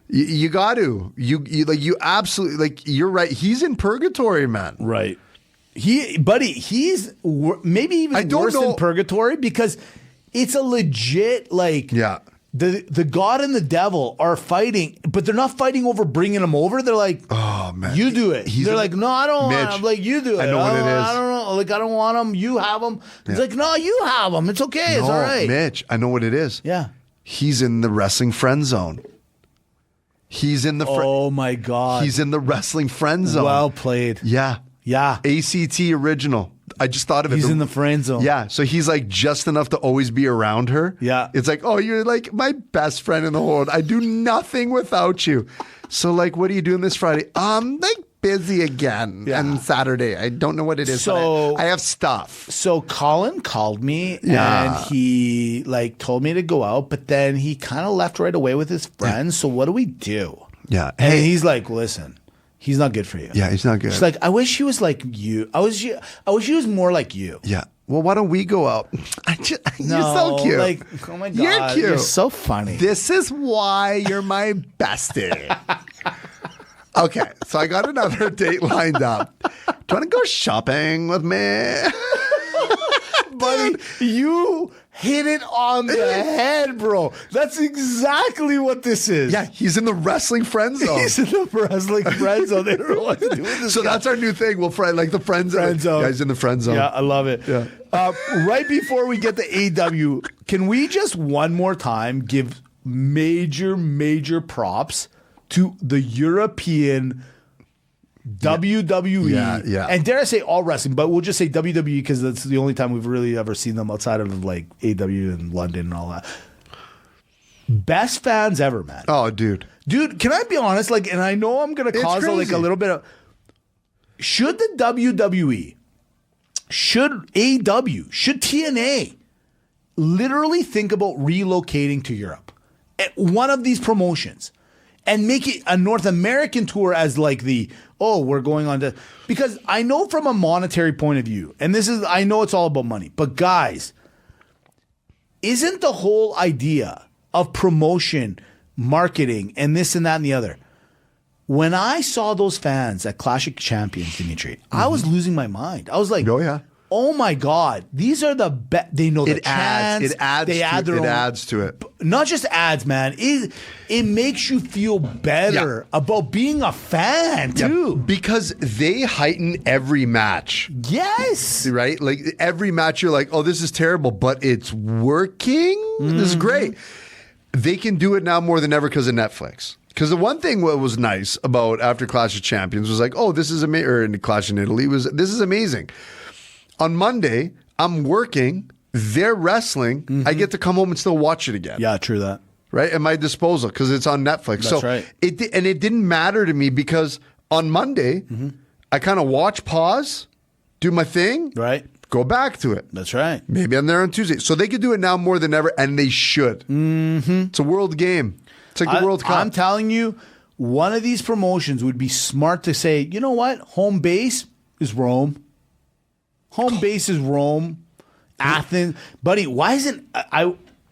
You got to. You absolutely, you're right. He's in purgatory, man. Right. He's maybe even worse than purgatory because it's a legit, the God and the devil are fighting, but they're not fighting over bringing him over. They're like, oh man, you do it. They're like, no, I don't want him. Like, you do it. I know what it is. I don't know. Like, I don't want him. You have him. It's like, no, you have him. It's okay. It's all right. Mitch, I know what it is. Yeah. He's in the wrestling friend zone. He's in the oh my God. He's in the wrestling friend zone. Well played. Yeah. Yeah. ACT original. I just thought of it. He's in the friend zone. Yeah. So he's like just enough to always be around her. Yeah. It's like, oh, you're like my best friend in the world. I do nothing without you. So like, what are you doing this Friday? Like busy again. Yeah. And Saturday. I don't know what it is. So but I have stuff. So Colin called me and he told me to go out, but then he kind of left right away with his friends. So what do we do? Yeah. And he's like, listen. He's not good for you. Yeah, he's not good. She's like, I wish he was like you. I wish he was more like you. Yeah. Well, why don't we go out? You're so cute. Like, oh my God. You're cute. You're so funny. This is why you're my bestie. Okay, so I got another date lined up. Do you want to go shopping with me? Buddy, you hit it on the head, bro. That's exactly what this is. Yeah, he's in the wrestling friend zone. He's in the wrestling friend zone. They don't know what to do with this So guy. that's our new thing. We'll like the friend zone. Yeah, he's in the friend zone. Yeah, I love it. Yeah. Right before we get to AW, can we just one more time give major props to the European WWE, yeah. and dare I say all wrestling, but we'll just say WWE because that's the only time we've really ever seen them outside of like AW in London and all that. Best fans ever, man. Oh, dude, can I be honest? Like, and I know I'm gonna cause a little bit of. Should the WWE, should AEW, should TNA literally think about relocating to Europe at one of these promotions? And make it a North American tour as like we're going on to, because I know from a monetary point of view, and I know it's all about money, but guys, isn't the whole idea of promotion, marketing, and this and that and the other? When I saw those fans at Clash of Champions, Dimitri, I was losing my mind. I was like, oh yeah. Oh my God! These are the best. They know the chants. It adds to it. Not just ads, man. It makes you feel better about being a fan too. Because they heighten every match. Yes. Right? Like every match, you're like, oh, this is terrible, but it's working. Mm-hmm. This is great. They can do it now more than ever because of Netflix. Because the one thing what was nice about after Clash of Champions was like, oh, this is amazing. Or in Clash in Italy this is amazing. On Monday, I'm working, they're wrestling, I get to come home and still watch it again. Yeah, true that. Right? At my disposal, because it's on Netflix. That's right. It didn't matter to me because on Monday, I kind of watch, pause, do my thing, right? Go back to it. That's right. Maybe I'm there on Tuesday. So they could do it now more than ever, and they should. Mm-hmm. It's a world game. It's like the World Cup. I'm telling you, one of these promotions would be smart to say, you know what? Home base is Rome. Home base is Rome. Athens, buddy. Why isn't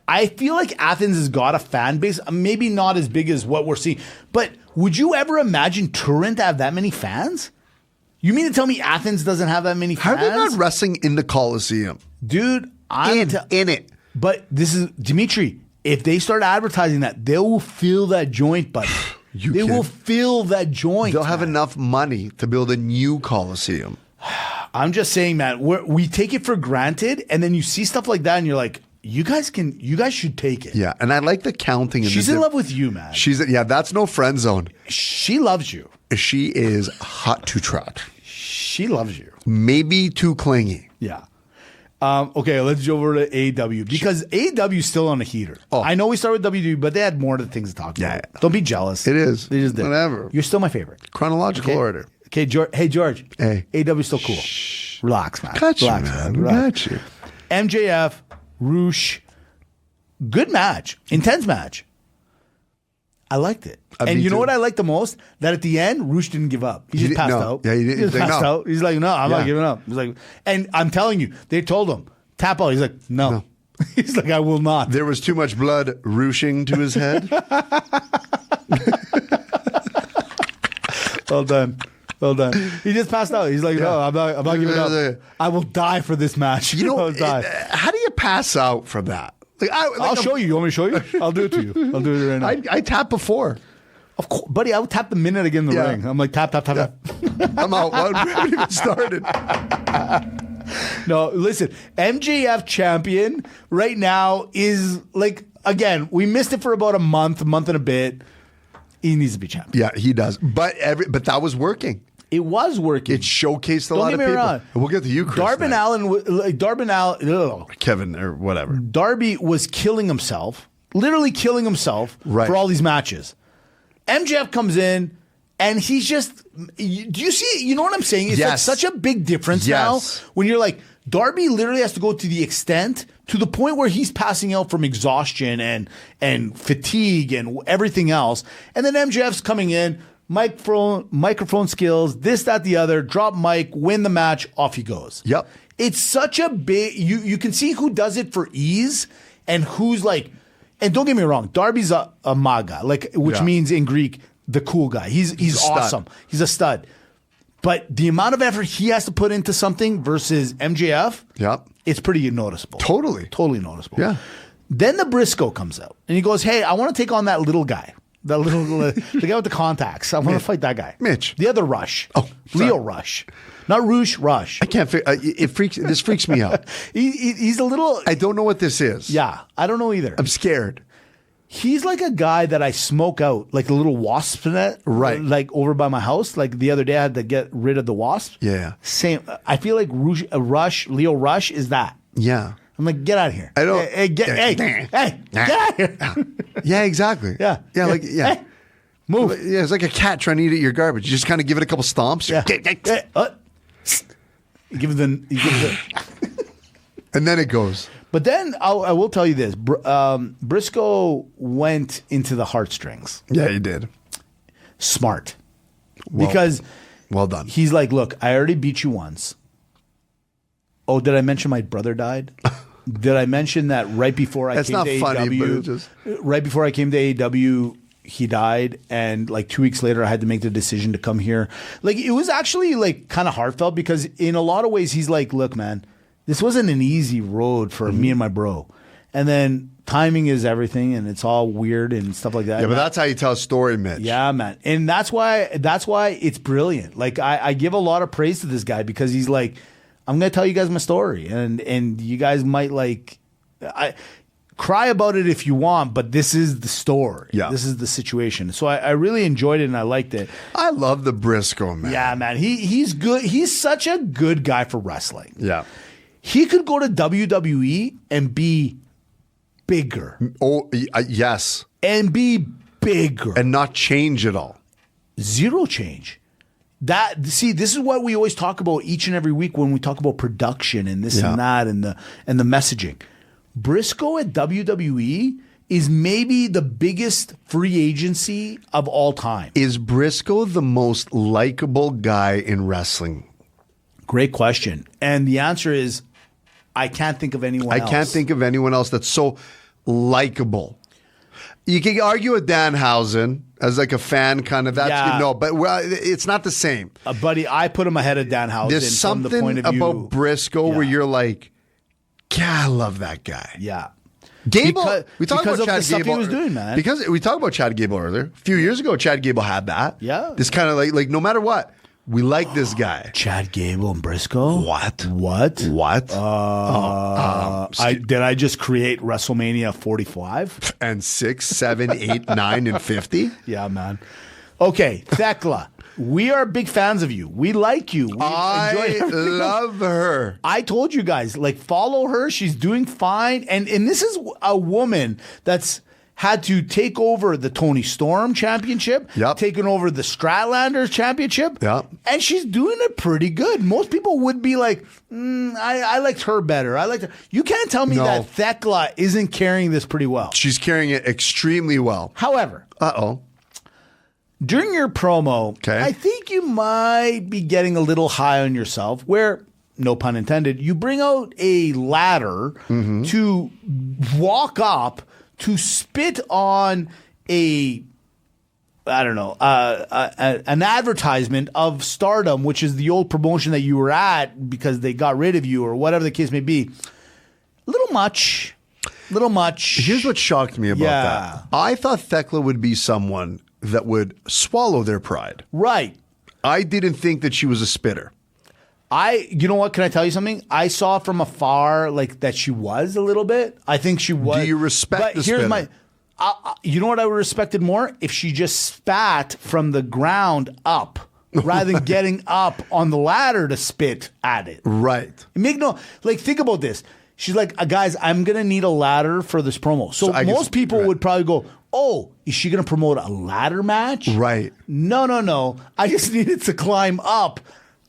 I feel like Athens has got a fan base, maybe not as big as what we're seeing, but would you ever imagine Turin to have that many fans? You mean to tell me Athens doesn't have that many fans? How are they not wrestling in the Coliseum? Dude, In it. But this is, Dimitri, if they start advertising that, they will fill that joint, buddy. They will fill that joint. They'll have enough money to build a new Coliseum. I'm just saying, man, we take it for granted, and then you see stuff like that, and you're like, you guys should take it. Yeah, and I like the counting. She's in love with you, man. That's no friend zone. She loves you. She is hot to trot. She loves you. Maybe too clingy. Yeah. Okay, let's go over to AEW because AEW is still on a heater. Oh. I know we started with WWE, but they had more things to talk about. Yeah. Don't be jealous. It is. They just did. Whatever. You're still my favorite. Chronological order. Okay, Hey, George. Hey. AEW is still cool. Relax, man. Got you, Relax, man. Relax. Got you. MJF, Roosh, good match. Intense match. I liked it. And you know what I liked the most? That at the end, Roosh didn't give up. He just passed out. Yeah, he didn't. He just passed out. He's like, no, I'm not giving up. He's like, and I'm telling you, they told him, tap out. He's like, no. He's like, I will not. There was too much blood rushing to his head. Well done. Well done. He just passed out. He's like, no, I'm not giving up. I will die for this match. You know, I'll die. how do you pass out from that? I'll show you. You want me to show you? I'll do it to you. I'll do it right now. I tapped before. Of course, buddy, I would tap the minute I get in the ring. I'm like, tap, tap, tap, tap. I'm out. We haven't even started. No, listen, MJF champion right now is like, again, we missed it for about a month and a bit. He needs to be champion. Yeah, he does. But that was working. It was working. It showcased a lot of people. Wrong. We'll get to you, Chris. Darby Allin, Kevin, or whatever. Darby was killing himself, literally killing himself Right. for all these matches. MJF comes in, and he's just, do you see it? You know what I'm saying? It's like Yes. such a big difference Yes. now when you're like, Darby literally has to go to the extent, to the point where he's passing out from exhaustion and fatigue and everything else. And then MJF's coming in, microphone skills, this, that, the other, drop mic, win the match, off he goes. Yep. It's such a big, you can see who does it for ease and who's like, and don't get me wrong, Darby's a maga, which means in Greek, the cool guy. He's awesome. He's a stud. But the amount of effort he has to put into something versus MJF, Yep. it's pretty noticeable. Totally. Totally noticeable. Yeah. Then the Briscoe comes out and he goes, hey, I want to take on that little guy. That little, the guy with the contacts. I want to fight that guy. Mitch. The other Rush. Oh, sorry. Leo Rush. Not Roosh, Rush. I can't figure. This freaks me out. He's a little. I don't know what this is. Yeah, I don't know either. I'm scared. He's like a guy that I smoke out, like a little wasp net, Right. Like over by my house. Like the other day, I had to get rid of the wasp. Yeah. Same. I feel like Leo Rush is that. Yeah. I'm like, get out of here. I don't. Hey, get out of here. Yeah, exactly. Yeah. Yeah, like yeah. Hey, move. Yeah, it's like a cat trying to eat at your garbage. You just kind of give it a couple stomps. Yeah. You give the. And then it goes. But then I will tell you this: Briscoe went into the heartstrings. Yeah, he did. Smart, Well, because well done. he's like, look, I already beat you once. Oh, did I mention my brother died? Did I mention that right before I That's came not to funny, but AEW? it just- Right before I came to AEW, he died, and like 2 weeks later, I had to make the decision to come here. Like it was actually like kind of heartfelt because in a lot of ways, he's like, look, man, this wasn't an easy road for me and my bro. And then timing is everything, and it's all weird and stuff like that. Yeah, but that's how you tell a story, Mitch. Yeah, man. And that's why it's brilliant. Like I give a lot of praise to this guy because he's like, I'm going to tell you guys my story, and you guys might like cry about it if you want, but this is the story. Yeah. This is the situation. So I really enjoyed it and I liked it. I love the Briscoe, man. Yeah, man. He's good. He's such a good guy for wrestling. Yeah. He could go to WWE and be bigger. Oh, yes. And be bigger. And not change at all. Zero change. This is what we always talk about each and every week when we talk about production and this and that and the messaging. Briscoe at WWE is maybe the biggest free agency of all time. Is Briscoe the most likable guy in wrestling? Great question. And the answer is I can't think of anyone I else. can't think of anyone else that's so likable. You can argue with Danhausen as like a fan, kind of. That's Yeah. but it's not the same. Buddy, I put him ahead of Danhausen There's from the something point of view. about Briscoe where you're like, yeah, I love that guy. Yeah. Gable, we talked because about of Chad the stuff Gable. he was doing, man. Because we talked about Chad Gable earlier. A few years ago, Chad Gable had that. Yeah. This kind of like no matter what, we like this guy. Chad Gable and Briscoe? What? What? What? Did I just create WrestleMania 45? And 6, 7, 8, 9, and 50? Yeah, man. Okay, Thekla. We are big fans of you. We like you. We I enjoy everything. love her. I told you guys, like, follow her. She's doing fine. And this is a woman that's had to take over the Tony Storm Championship, Yep. taking over the Stratlanders Championship, Yep. and she's doing it pretty good. Most people would be like, I liked her better. I liked her. You can't tell me No. that Thekla isn't carrying this pretty well. She's carrying it extremely well. However, during your promo, Okay. I think you might be getting a little high on yourself where, no pun intended, you bring out a ladder Mm-hmm. to walk up to spit on an advertisement of Stardom, which is the old promotion that you were at because they got rid of you or whatever the case may be. A little much. Here's what shocked me about Yeah. that. I thought Thekla would be someone that would swallow their pride. Right. I didn't think that she was a spitter. You know what? Can I tell you something? I saw from afar, like, that she was a little bit. I think she was. Do you respect the here's spinner? you know what I would have respected more? If she just spat from the ground up rather than getting up on the ladder to spit at it. Right. Think about this. She's like, guys, I'm going to need a ladder for this promo. So I guess- most people right. would probably go, oh, is she going to promote a ladder match? Right. No. I just needed to climb up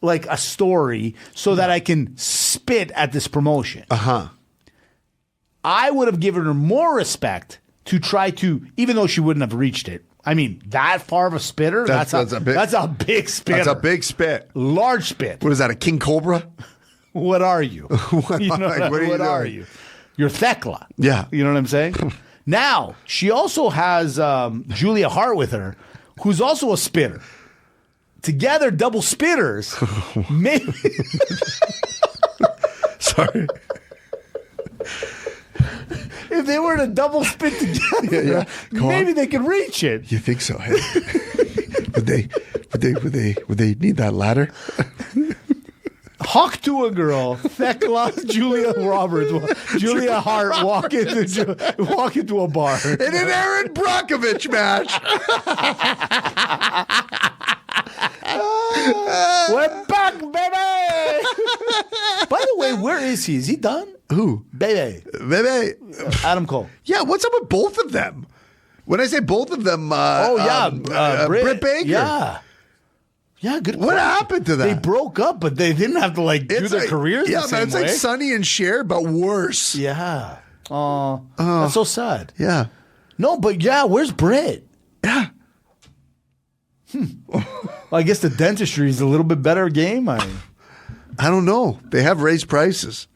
like a story so that I can spit at this promotion. Uh-huh. I would have given her more respect to try to, even though she wouldn't have reached it. I mean, that far of a spitter, that's a big spitter. That's a big spit. Large spit. What is that, a king cobra? What are you? What are you doing? you? You're Thekla. Yeah. You know what I'm saying? Now, she also has Julia Hart with her, who's also a spitter. Together, double spitters. Maybe. Sorry. If they were to double spit together, maybe they could reach it. You think so? Hey? Would they need that ladder? Hawk to a girl, Thekla, Julia Hart walk into a bar. In an Aaron Brockovich match. We're back, baby. By the way, where is he? Is he done? Who? Baby. Adam Cole. Yeah, what's up with both of them? When I say both of them, Britt Baker. Yeah. Yeah, good What question. happened to that? They broke up, but they didn't have to do their careers Yeah, the same man, it's way. like Sonny and Cher, but worse. Yeah. Oh, that's so sad. Yeah. No, but yeah, where's Britt? Yeah. Well, I guess the dentistry is a little bit better game. I don't know. They have raised prices.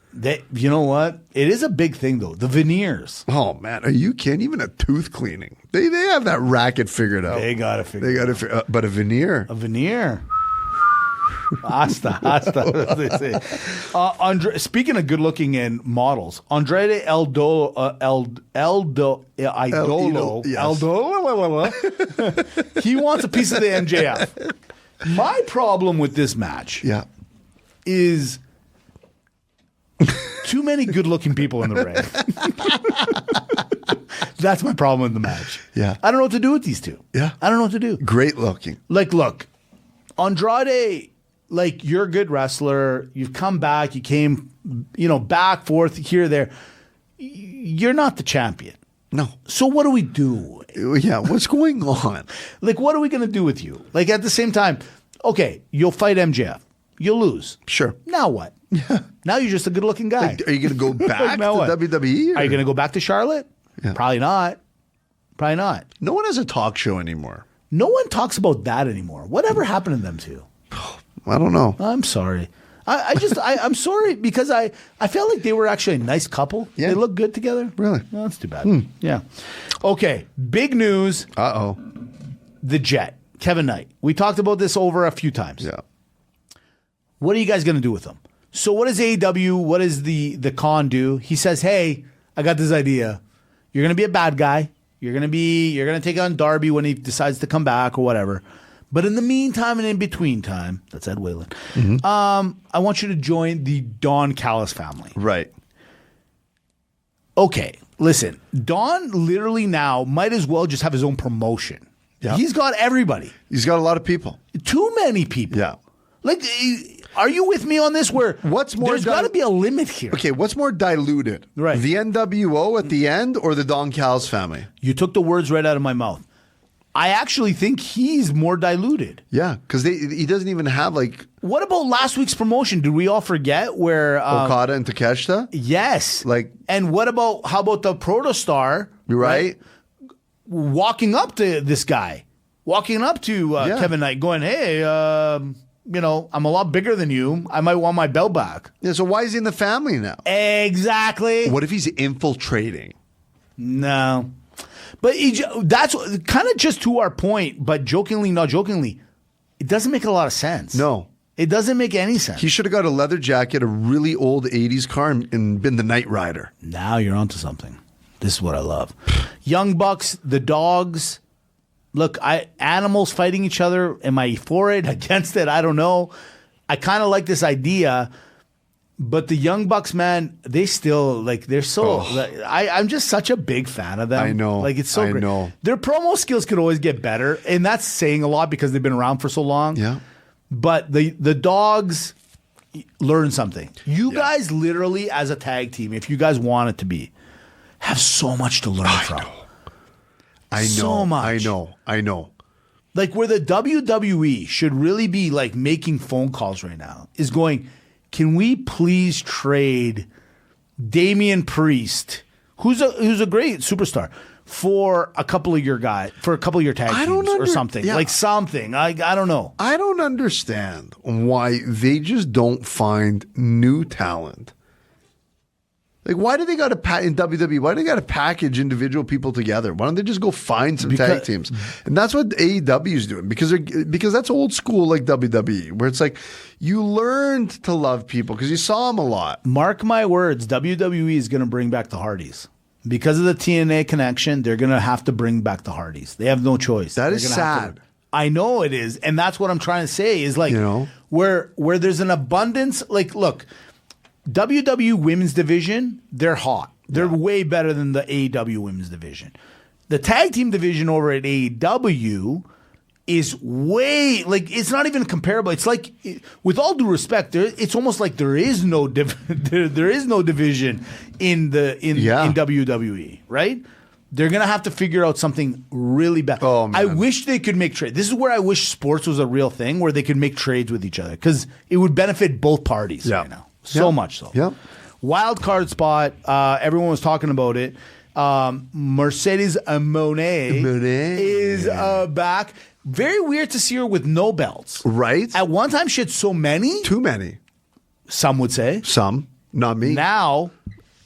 You know what? It is a big thing, though. The veneers. Oh, man. Are you kidding? Even a tooth cleaning. They have that racket figured out. They got to figure it out. But a veneer. A veneer. Hasta, as they say. Speaking of good-looking and models, Andrade Idolo, Yes. he wants a piece of the MJF. My problem with this match is too many good-looking people in the ring. That's my problem with the match. Yeah. I don't know what to do with these two. Yeah. I don't know what to do. Great looking. Like, look, Andrade, like, you're a good wrestler. You've come back. You came, back, forth, here, there. You're not the champion. No. So what do we do? Yeah, what's going on? Like, what are we going to do with you? Like, at the same time, okay, you'll fight MJF. You'll lose. Sure. Now what? Yeah. Now you're just a good-looking guy. Are you going to go back to now what? WWE? Are you going to go back to Charlotte? Yeah. Probably not. Probably not. No one has a talk show anymore. No one talks about that anymore. Whatever happened to them two? I don't know. I'm sorry. I'm sorry because I felt like they were actually a nice couple. Yeah. They look good together. Really? No, that's too bad. Yeah. Okay. Big news. Uh-oh. The Jet, Kevin Knight. We talked about this over a few times. Yeah. What are you guys going to do with him? So what does AEW, what does the Khan do? He says, hey, I got this idea. You're going to be a bad guy. You're going to take on Darby when he decides to come back or whatever. But in the meantime and in between time, that's Ed Whalen, I want you to join the Don Callis family. Right. Okay, listen. Don literally now might as well just have his own promotion. Yeah. He's got everybody. He's got a lot of people. Too many people. Yeah. Like, are you with me on this? Where there's got to be a limit here. Okay, what's more diluted? Right. The NWO at the end or the Don Callis family? You took the words right out of my mouth. I actually think he's more diluted. Yeah, because he doesn't even have like What about last week's promotion? Did we all forget where Okada and Takeshita? Yes. Like- and how about the Protostar? Right? Walking up to this guy, walking up to Kevin Knight, going, "Hey, I'm a lot bigger than you. I might want my belt back." Yeah, so why is he in the family now? Exactly. What if he's infiltrating? No. But that's kind of just to our point, but jokingly, not jokingly, it doesn't make a lot of sense. No. It doesn't make any sense. He should have got a leather jacket, a really old 80s car, and been the Knight Rider. Now you're onto something. This is what I love. Young Bucks, the dogs. Look, animals fighting each other. Am I for it, against it? I don't know. I kind of like this idea. But the Young Bucks, man, they still, they're so... I'm just such a big fan of them. I know. It's so great. Know. Their promo skills could always get better, and that's saying a lot because they've been around for so long. Yeah. But the dogs learn something. You guys literally, as a tag team, if you guys want it to be, have so much to learn from. I know. So much. I know. Like, where the WWE should really be, making phone calls right now is going... Can we please trade Damian Priest, who's a great superstar, for a couple of your tag teams or something? Yeah. Something. I don't know. I don't understand why they just don't find new talent. Why do they got to in WWE? Why do they got to package individual people together? Why don't they just go find some tag teams? And that's what AEW is doing because that's old school WWE, where it's you learned to love people because you saw them a lot. Mark my words, WWE is going to bring back the Hardys. Because of the TNA connection, they're going to have to bring back the Hardys. They have no choice. That is sad. I know it is, and that's what I'm trying to say is where there's an abundance. Look. WWE Women's Division, they're hot. They're way better than the AEW Women's Division. The tag team division over at AEW is way, it's not even comparable. It's with all due respect, it's almost like there is no there is no division in WWE, right? They're going to have to figure out something really bad. Oh, man. I wish they could make trades. This is where I wish sports was a real thing, where they could make trades with each other, because it would benefit both parties right now. So much so. Yep. Wild card spot. Everyone was talking about it. Mercedes Mone is back. Very weird to see her with no belts. Right. At one time, she had so many. Too many. Some would say. Some. Not me. Now,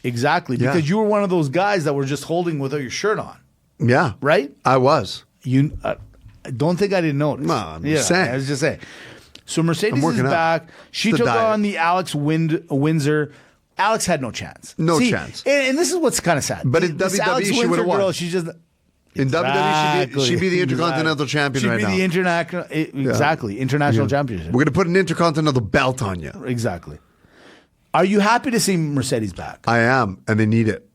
exactly. Because you were one of those guys that were just holding without your shirt on. Yeah. Right? I was. You don't think I didn't notice. No, I'm just saying. I was just saying. So Mercedes is back. She took on the Alex Windsor. Alex had no chance. No chance. And this is what's kind of sad. But in WWE, she would have won. She's just in WWE, she'd be the Intercontinental Champion right now. She'd be the international championship. We're going to put an Intercontinental belt on you. Exactly. Are you happy to see Mercedes back? I am, and they need it.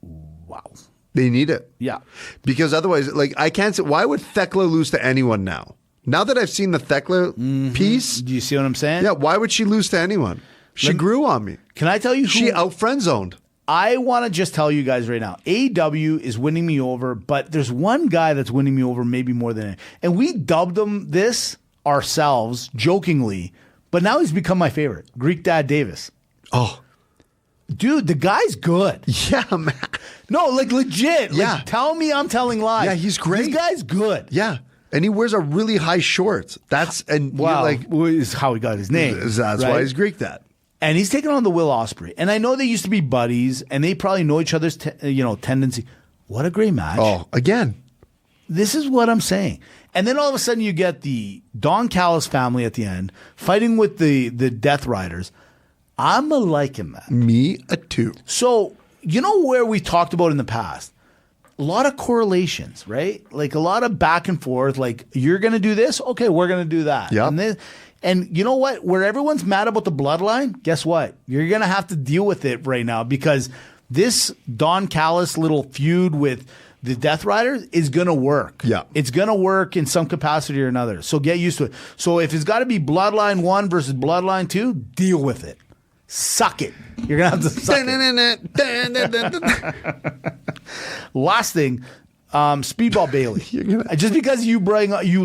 Wow. They need it. Yeah. Because otherwise, I can't say, why would Thekla lose to anyone now? Now that I've seen the Thekla piece. Do you see what I'm saying? Yeah, why would she lose to anyone? She grew on me. Can I tell you who? She out-friend zoned. I want to just tell you guys right now, AEW is winning me over, but there's one guy that's winning me over maybe more than any. And we dubbed him this ourselves, jokingly, but now he's become my favorite. Greek Dad Davis. Oh. Dude, the guy's good. Yeah, man. No, legit. Yeah. Tell me I'm telling lies. Yeah, he's great. This guy's good. Yeah. And he wears a really high shorts. You're like, is how he got his name. That's right? why he's Greek that. And he's taking on the Will Ospreay. And I know they used to be buddies, and they probably know each other's tendency. What a great match. Oh, again. This is what I'm saying. And then all of a sudden you get the Don Callis family at the end fighting with the Death Riders. I'm liking that. Me too. So, you know where we talked about in the past? A lot of correlations, right? Like a lot of back and forth. Like, you're going to do this? Okay, we're going to do that. Yeah. And you know what? Where everyone's mad about the bloodline, guess what? You're going to have to deal with it right now because this Don Callis little feud with the Death Riders is going to work. Yeah. It's going to work in some capacity or another. So get used to it. So if it's got to be Bloodline 1 versus Bloodline 2, deal with it. Suck it. You're going to have to suck it. Last thing, Speedball Bailey. Just because you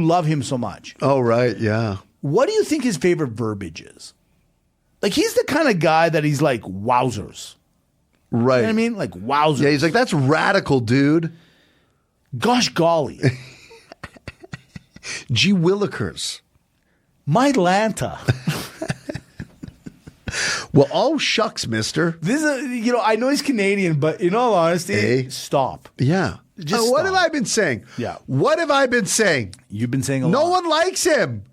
love him so much. Oh, right. Yeah. What do you think his favorite verbiage is? Like, he's the kind of guy that he's like, wowzers. Right. You know what I mean? Like, wowzers. Yeah, he's like, that's radical, dude. Gosh golly. Gee willikers. My Lanta. Well, oh shucks, mister. This is, I know he's Canadian, but in all honesty, stop. Yeah. Just what stop. have I been saying? Yeah. What have I been saying? You've been saying a lot. No one likes him.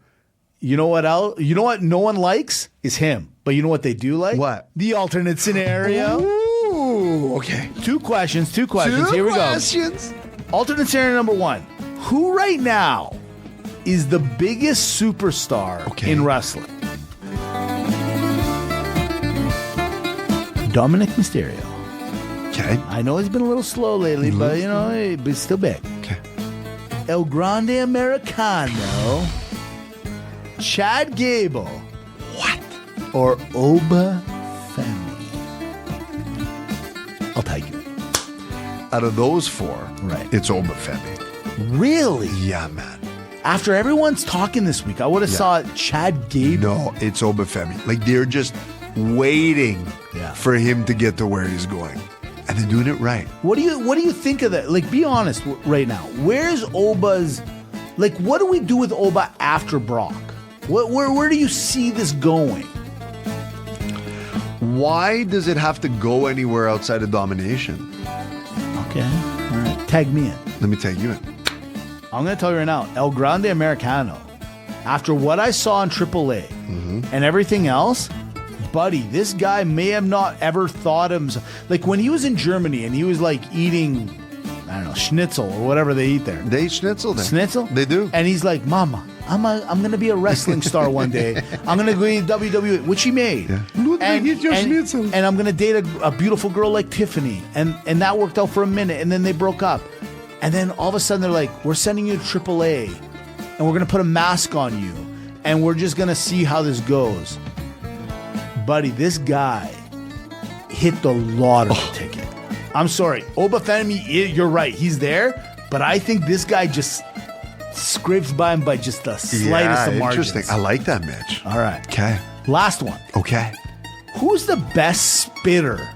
You know what else? You know what no one likes is him. But you know what they do like? What? The alternate scenario. Ooh, okay. Two questions. Here we go. Alternate scenario number 1. Who right now is the biggest superstar in wrestling? Dominic Mysterio. Okay. I know he's been a little slow lately, but but still big. Okay. El Grande Americano. Chad Gable. What? Or Oba Femi. I'll take you. Out of those 4, Right. it's Obafemi. Really? Yeah, man. After everyone's talking this week, I would have saw Chad Gable. No, it's Obafemi. Like, they're just waiting for him to get to where he's going. And they're doing it right. What do you think of that? Like, be honest right now. Where's Oba's? Like, what do we do with Oba after Brock? Where do you see this going? Why does it have to go anywhere outside of domination? Okay. All right. Tag me in. Let me tag you in. I'm going to tell you right now, El Grande Americano, after what I saw in AAA and everything else, buddy, this guy may have not ever thought himself. Like, when he was in Germany and he was like eating, I don't know, schnitzel or whatever they eat there. They eat schnitzel there. Schnitzel? They do. And he's like, Mama, I'm going to be a wrestling star one day. I'm going to go eat WWE, which he made. Yeah. And I'm going to date a beautiful girl like Tiffany. And that worked out for a minute. And then they broke up. And then all of a sudden they're like, we're sending you to AAA. And we're going to put a mask on you. And we're just going to see how this goes. Buddy, this guy hit the lottery ticket. I'm sorry. Obafemi, you're right. He's there. But I think this guy just scrapes by him by just the slightest of margins. Interesting. I like that, Mitch. All right. Okay. Last one. Okay. Who's the best spitter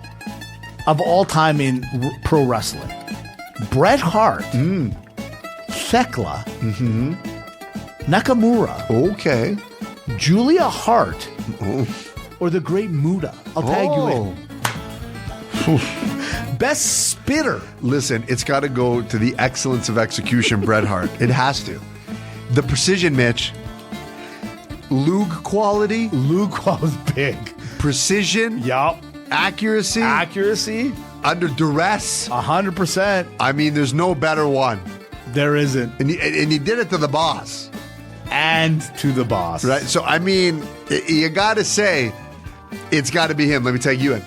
of all time in pro wrestling? Bret Hart, Thekla, Nakamura, Okay. Julia Hart, or the Great Muda. I'll tag you in. Best spitter. Listen, it's got to go to the excellence of execution, Bret Hart. It has to. The precision, Mitch. Lug quality. Luke was big. Precision. Yup. Accuracy. Accuracy. Under duress. 100%. I mean, there's no better one. There isn't. And he did it to the boss. And to the boss. Right? So, I mean, you got to say, it's got to be him. Let me take you in.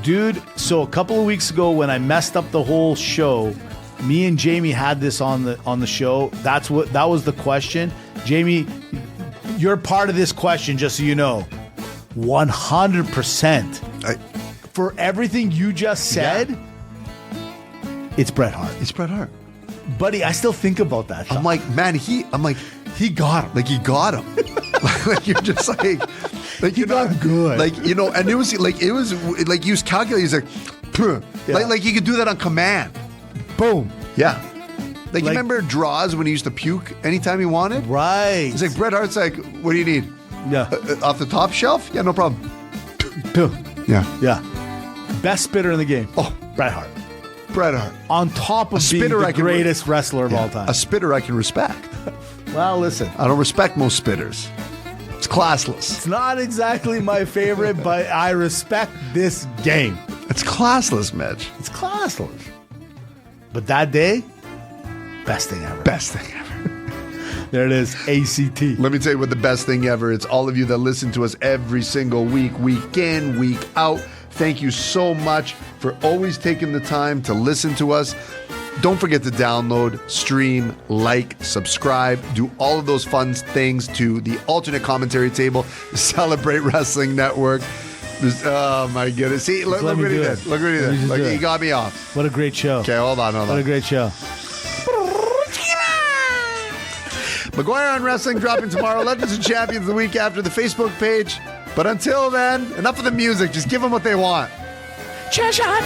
Dude, so a couple of weeks ago when I messed up the whole show, me and Jamie had this on the show. That was the question. Jamie, you're part of this question, just so you know. 100%. For everything you just said, it's Bret Hart. It's Bret Hart. Buddy, I still think about that. I'm like, man, he got him. Like, he got him. Like, you're just like you're not good. Like, and it was like he was calculating. He's like, like he could do that on command. Boom. Yeah. Like you remember Draws when he used to puke anytime he wanted? Right. It's like Bret Hart's like, what do you need? Yeah. Off the top shelf? Yeah, no problem. Yeah. Yeah. Best spitter in the game. Oh. Bret Hart. Bret Hart. On top of being the greatest wrestler of all time. A spitter I can respect. Well, listen. I don't respect most spitters. It's classless. It's not exactly my favorite, but I respect this game. It's classless, Mitch. It's classless. But that day, best thing ever. Best thing ever. There it is, ACT. Let me tell you what the best thing ever. It's all of you that listen to us every single week, week in, week out. Thank you so much for always taking the time to listen to us. Don't forget to download, stream, like, subscribe, do all of those fun things to the Alternate Commentary Table, the Celebrate Wrestling Network. Oh my goodness. See, look what he did. Look what he did. Look, he got me off. What a great show. Okay, hold on. What a great show. McGuire on Wrestling dropping tomorrow. Legends and Champions the week after, the Facebook page. But until then, enough of the music. Just give them what they want. Chair shot.